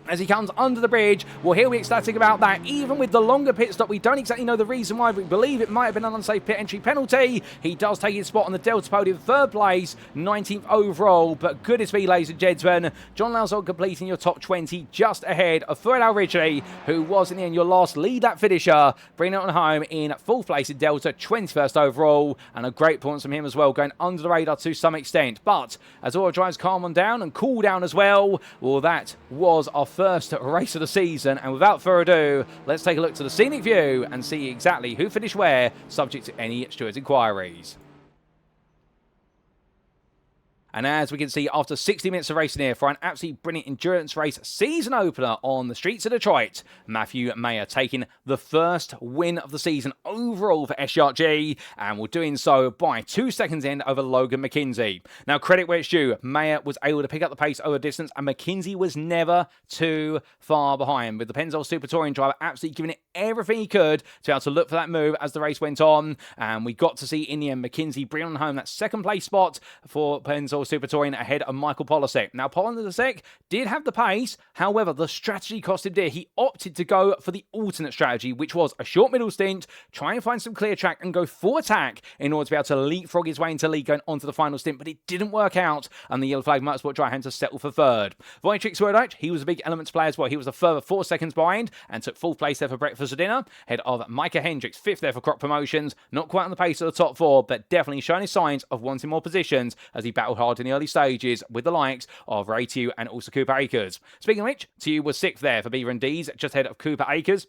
as he comes under the bridge. Well, he'll be ecstatic about that. Even with the longer pit stop, we don't exactly know the reason why. We believe it might have been an unsafe pit entry penalty. He does take his spot on the Delta podium, 3rd place, 19th overall. But goodness me, ladies and gentlemen, John Lauzon completing your top 20 just ahead of Fred Ridgely, who was in the end your last lead lap finisher, bringing it on home in 4th place in Delta, 21st overall, and a great performance from him as well, going under the radar to some extent. But as all drives calm on down and cool down as well, well, that was our first race of the season, and without further ado, let's take a look to the scenic view and see exactly who finished where, subject to any stewards' inquiries. And as we can see, after 60 minutes of racing here for an absolutely brilliant endurance race season opener on the streets of Detroit, Matthew Mayer taking the first win of the season overall for SRG, and we're doing so by 2 seconds in over Logan McKinsey. Now, credit where it's due, Mayer was able to pick up the pace over distance, and McKinsey was never too far behind, with the Pennzoil Super Touring driver absolutely giving it everything he could to be able to look for that move as the race went on, and we got to see in the end McKinsey bring on home that 2nd place spot for Pennzoil Super Touring ahead of Michael Polasek. Now, Polasek did have the pace, however, the strategy cost him dear. He opted to go for the alternate strategy, which was a short middle stint, try and find some clear track and go full attack in order to be able to leapfrog his way into lead going onto the final stint, but it didn't work out, and the Yellow Flag Motorsport driver had to settle for 3rd. Wojciech Swiatek, he was a big element to play as well. He was a further 4 seconds behind and took 4th place there for breakfast or dinner, head of Micah Hendricks, 5th there for Croc Promotions. Not quite on the pace of the top 4, but definitely showing signs of wanting more positions as he battled hard in the early stages with the likes of Ray Tiu and also Cooper Akers. Speaking of which, Tiu was 6th there for Beaver and D's, just ahead of Cooper Akers.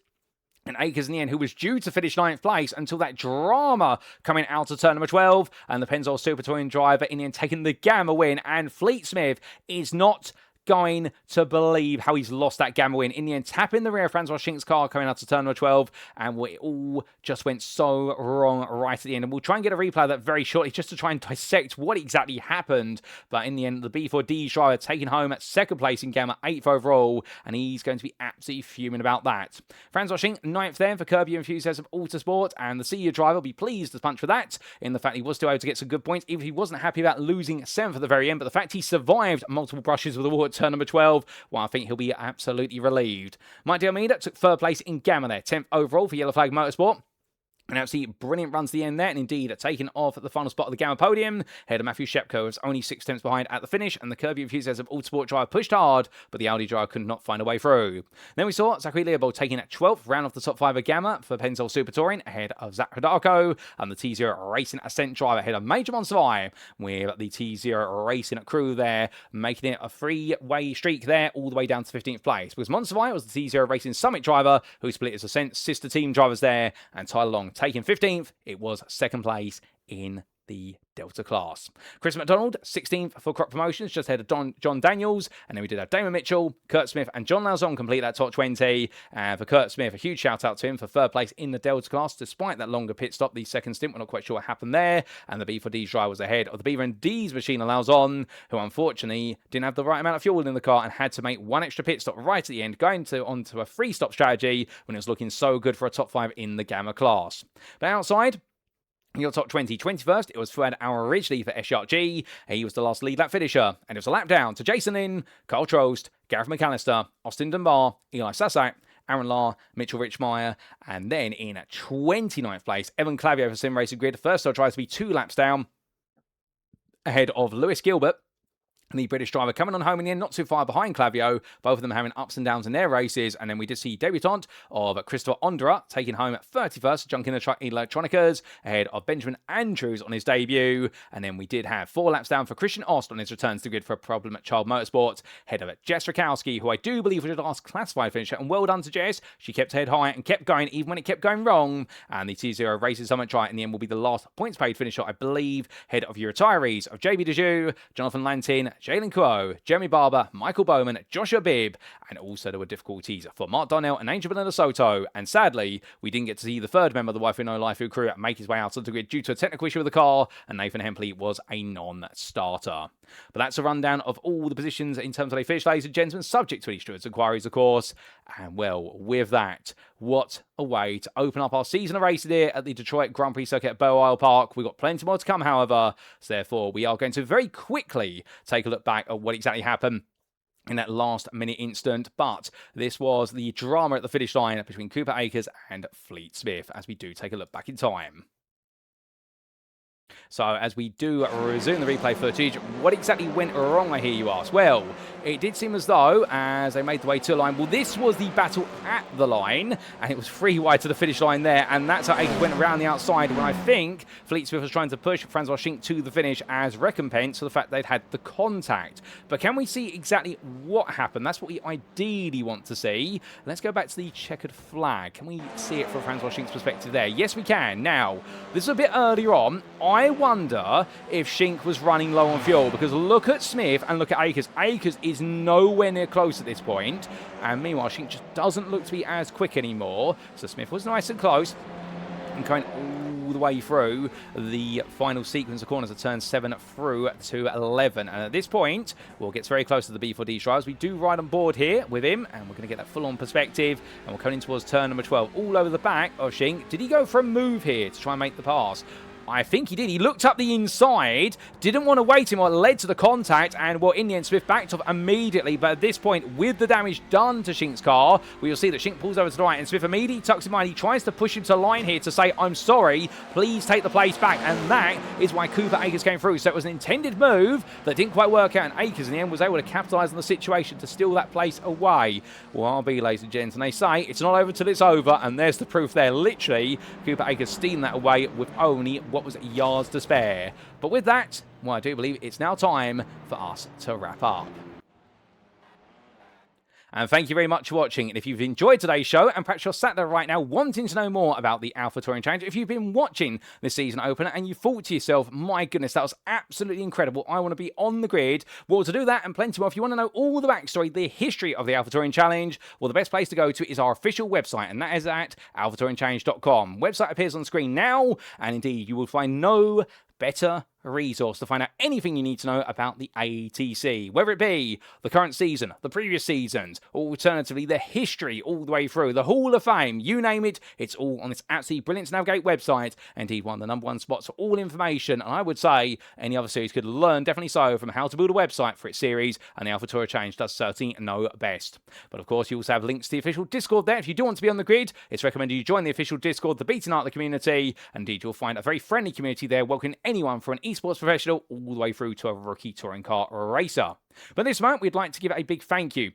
And Akers in the end, who was due to finish 9th place until that drama coming out of turn number 12. And the Pennzoil Super Touring driver in the end taking the Gamma win. And Fleet Smith is not going to believe how he's lost that Gamma win. In the end, tapping the rear of Francois Schink's car coming out to turn number 12, and it all just went so wrong right at the end. And we'll try and get a replay of that very shortly just to try and dissect what exactly happened. But in the end, the B4D driver taking home at 2nd place in Gamma, 8th overall, and he's going to be absolutely fuming about that. Francois Schink, 9th there for Kirby Enthusiasm Autosport, and the senior driver will be pleased as punch for that, in the fact he was still able to get some good points, even if he wasn't happy about losing 7th at the very end. But the fact he survived multiple brushes with the wall at turn number 12, well, I think he'll be absolutely relieved. Mike Delmeida took 3rd place in Gamma there, 10th overall for Yellow Flag Motorsport. An absolutely brilliant run to the end there, and indeed taking off at the final spot of the Gamma podium. Ahead of Matthew Shepko was only 6 tenths behind at the finish, and the Kirby enthusiasm of Autosport driver pushed hard, but the Audi driver could not find a way through. Then we saw Zachary Leopold taking at 12th, round off the top 5 of Gamma for Pennzoil Super Touring, ahead of Zach Hidalgo, and the T0 Racing Ascent driver ahead of Major Monservai, with the T0 Racing crew there, making it a 3-way streak there, all the way down to 15th place. Because Monservai was the T0 Racing Summit driver, who split his Ascent sister team drivers there, and Tyler Long taking 15th. It was 2nd place in the Delta class. Chris McDonald, 16th for Crop Promotions, just ahead of John Daniels. And then we did have Damon Mitchell, Kurt Smith, and John Lauzon complete that top 20. And for Kurt Smith, a huge shout out to him for 3rd place in the Delta class, despite that longer pit stop, the 2nd stint. We're not quite sure what happened there. And the B4D's driver was ahead of the B4D's machine, Lauzon, who unfortunately didn't have the right amount of fuel in the car and had to make one extra pit stop right at the end, going onto a 3-stop strategy when it was looking so good for a top 5 in the Gamma class. But outside, in your top 20, 21st, it was Fred originally for SRG. He was the last lead lap finisher, and it was a lap down to Jason Lynn, Carl Trost, Gareth McAllister, Austin Dunbar, Eli Sasak, Aaron Lahr, Mitchell Richmeyer, and then in 29th place, Evan Clavio for Sim Racing Grid. First, so tries to be 2 laps down ahead of Lewis Gilbert. The British driver coming on home in the end, not too far behind Clavio, both of them having ups and downs in their races. And then we did see debutant of Christopher Ondra taking home at 31st, junking the Electronicas, ahead of Benjamin Andrews on his debut. And then we did have 4 laps down for Christian Ost on his return to the grid for a problem at Child Motorsports, ahead of Jess Rakowski, who I do believe was the last classified finisher. And well done to Jess. She kept her head high and kept going, even when it kept going wrong. And the T0 Races Summit try in the end will be the last points paid finisher, I believe, ahead of your retirees of JB DeJoux, Jonathan Lantin, Jalen Kuo, Jeremy Barber, Michael Bowman, Joshua Bibb, and also there were difficulties for Mark Darnell and Angel Bonilla Soto. And sadly, we didn't get to see the 3rd member of the Waifu No Life crew make his way out of the grid due to a technical issue with the car, and Nathan Hempley was a non-starter. But that's a rundown of all the positions in terms of they finished, ladies and gentlemen, subject to any stewards' inquiries, of course. And well, with that, what a way to open up our season of racing here at the Detroit Grand Prix circuit at Belle Isle Park. We've got plenty more to come, however, so therefore we are going to very quickly take a look back at what exactly happened in that last-minute instant. But this was the drama at the finish line between Cooper Akers and Fleet Smith, as we do take a look back in time. So as we do resume the replay footage, what exactly went wrong, I hear you ask? Well, it did seem as though, as they made the way to the line, well, this was the battle at the line, and it was 3 wide to the finish line there, and that's how Akers went around the outside when I think Fleet Smith was trying to push Francois Schink to the finish as recompense for the fact they'd had the contact. But can we see exactly what happened? That's what we ideally want to see. Let's go back to the checkered flag. Can we see it from Francois Schink's perspective there? Yes, we can. Now, this is a bit earlier on. I wonder if Schink was running low on fuel, because look at Smith and look at Akers. Akers is nowhere near close at this point, and meanwhile Schink just doesn't look to be as quick anymore. So Smith was nice and close and going all the way through the final sequence of corners of turn 7 through to 11. And at this point, we'll get very close to the B4D drivers. We do ride on board here with him, and we're going to get that full-on perspective. And we're coming towards turn number 12, all over the back of Schink. Did he go for a move here to try and make the pass? I think he did. He looked up the inside, didn't want to wait him, or led to the contact, and well, in the end, Smith backed off immediately. But at this point, with the damage done to Schink's car, we will see that Schink pulls over to the right, and Smith immediately tucks him in. He tries to push him to the line here to say, I'm sorry, please take the place back. And that is why Cooper Akers came through. So it was an intended move that didn't quite work out, and Akers in the end was able to capitalise on the situation to steal that place away. Well, I'll be, ladies and gents, and they say it's not over till it's over, and there's the proof there. Literally, Cooper Akers stealing that away with only what was yards to spare. But with that, well, I do believe it's now time for us to wrap up. And thank you very much for watching. And if you've enjoyed today's show, and perhaps you're sat there right now wanting to know more about the Alpha Touring Challenge, if you've been watching this season opener and you thought to yourself, my goodness, that was absolutely incredible, I want to be on the grid. Well, to do that and plenty more, if you want to know all the backstory, the history of the Alpha Touring Challenge, well, the best place to go to is our official website, and that is at alphatouringchallenge.com. Website appears on screen now, and indeed, you will find no better resource to find out anything you need to know about the ATC, whether it be the current season, the previous seasons, or alternatively the history all the way through, the Hall of Fame, you name it, it's all on this absolutely brilliant to navigate website. Indeed, one of the #1 spots for all information, and I would say any other series could learn definitely so from how to build a website for its series, and the AlphaTauri Challenge does certainly know best. But of course, you also have links to the official Discord there. If you do want to be on the grid, it's recommended you join the official Discord, the beating heart of the community. Indeed, you'll find a very friendly community there, welcoming anyone from an esports professional all the way through to a rookie touring car racer. But this month, we'd like to give a big thank you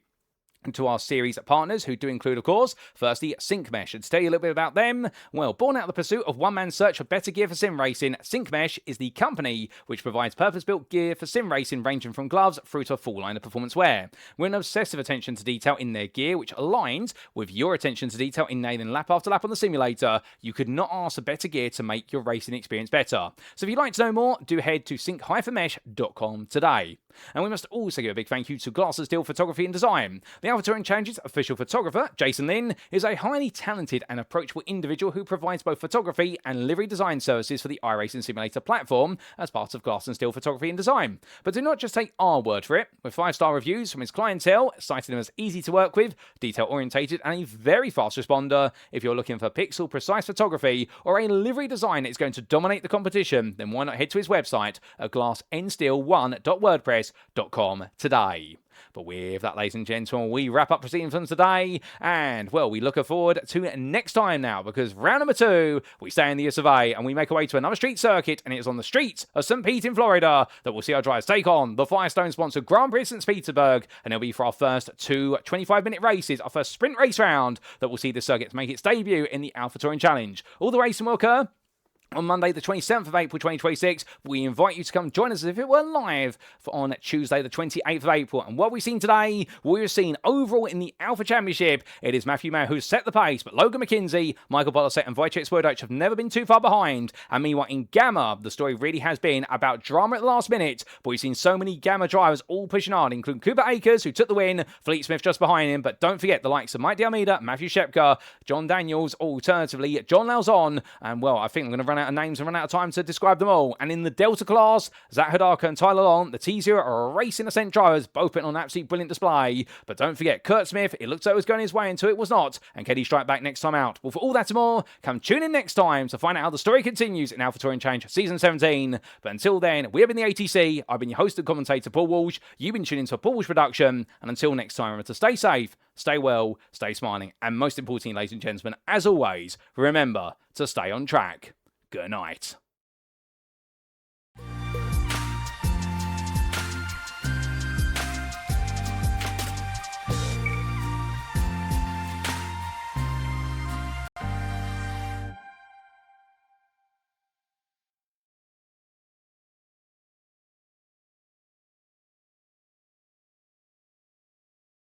to our series partners, who do include, of course, firstly, Syncmesh. And to tell you a little bit about them, well, born out of the pursuit of one man's search for better gear for sim racing, Syncmesh is the company which provides purpose-built gear for sim racing, ranging from gloves through to a full line of performance wear. With an obsessive attention to detail in their gear, which aligns with your attention to detail in nailing lap after lap on the simulator, you could not ask for better gear to make your racing experience better. So if you'd like to know more, do head to sync-mesh.com today. And we must also give a big thank you to Glass and Steel Photography and Design. The AlphaTauri Challenge's official photographer, Jason Lin, is a highly talented and approachable individual who provides both photography and livery design services for the iRacing simulator platform as part of Glass and Steel Photography and Design. But do not just take our word for it. With 5-star reviews from his clientele, citing him as easy to work with, detail-orientated, and a very fast responder, if you're looking for pixel-precise photography or a livery design that is going to dominate the competition, then why not head to his website at glassnsteel1.wordpress.com today. But with that, ladies and gentlemen, we wrap up proceedings from today, and, well, we look forward to next time now, because round number 2, we stay in the US of A, and we make our way to another street circuit, and it is on the streets of St. Pete in Florida that we'll see our drivers take on the Firestone-sponsored Grand Prix St. Petersburg, and it'll be for our first 2 25-minute races, our first sprint race round, that we'll see the circuit make its debut in the AlphaTauri Challenge. All the racing will occur on Monday, the 27th of April, 2026. We invite you to come join us as if it were live on Tuesday, the 28th of April. And what we've seen today, we've seen overall in the Alpha Championship, it is Matthew Mayer who's set the pace, but Logan McKenzie, Michael Bolliset, and Wojciech Swierdowicz have never been too far behind. And meanwhile, in Gamma, the story really has been about drama at the last minute, but we've seen so many Gamma drivers all pushing hard, including Cooper Akers, who took the win, Fleet Smith just behind him, but don't forget the likes of Mike D'Almeida, Matthew Shepka, John Daniels, alternatively, John Lauzon, and, well, I think I'm going to run out of names and run out of time to describe them all. And in the Delta class, Zach Hadaka and Tyler Long, the T0 are racing ascent drivers, both put on an absolutely brilliant display. But don't forget, Kurt Smith, it looked like it was going his way until it was not, and can he strike back next time out? Well, for all that and more, come tune in next time to find out how the story continues in AlphaTauri Challenge Season 17. But until then, we have been the ATC, I've been your host and commentator, Paul Walsh, you've been tuning into a Paul Walsh production, and until next time, remember to stay safe, stay well, stay smiling, and most importantly, ladies and gentlemen, as always, remember to stay on track. Good night.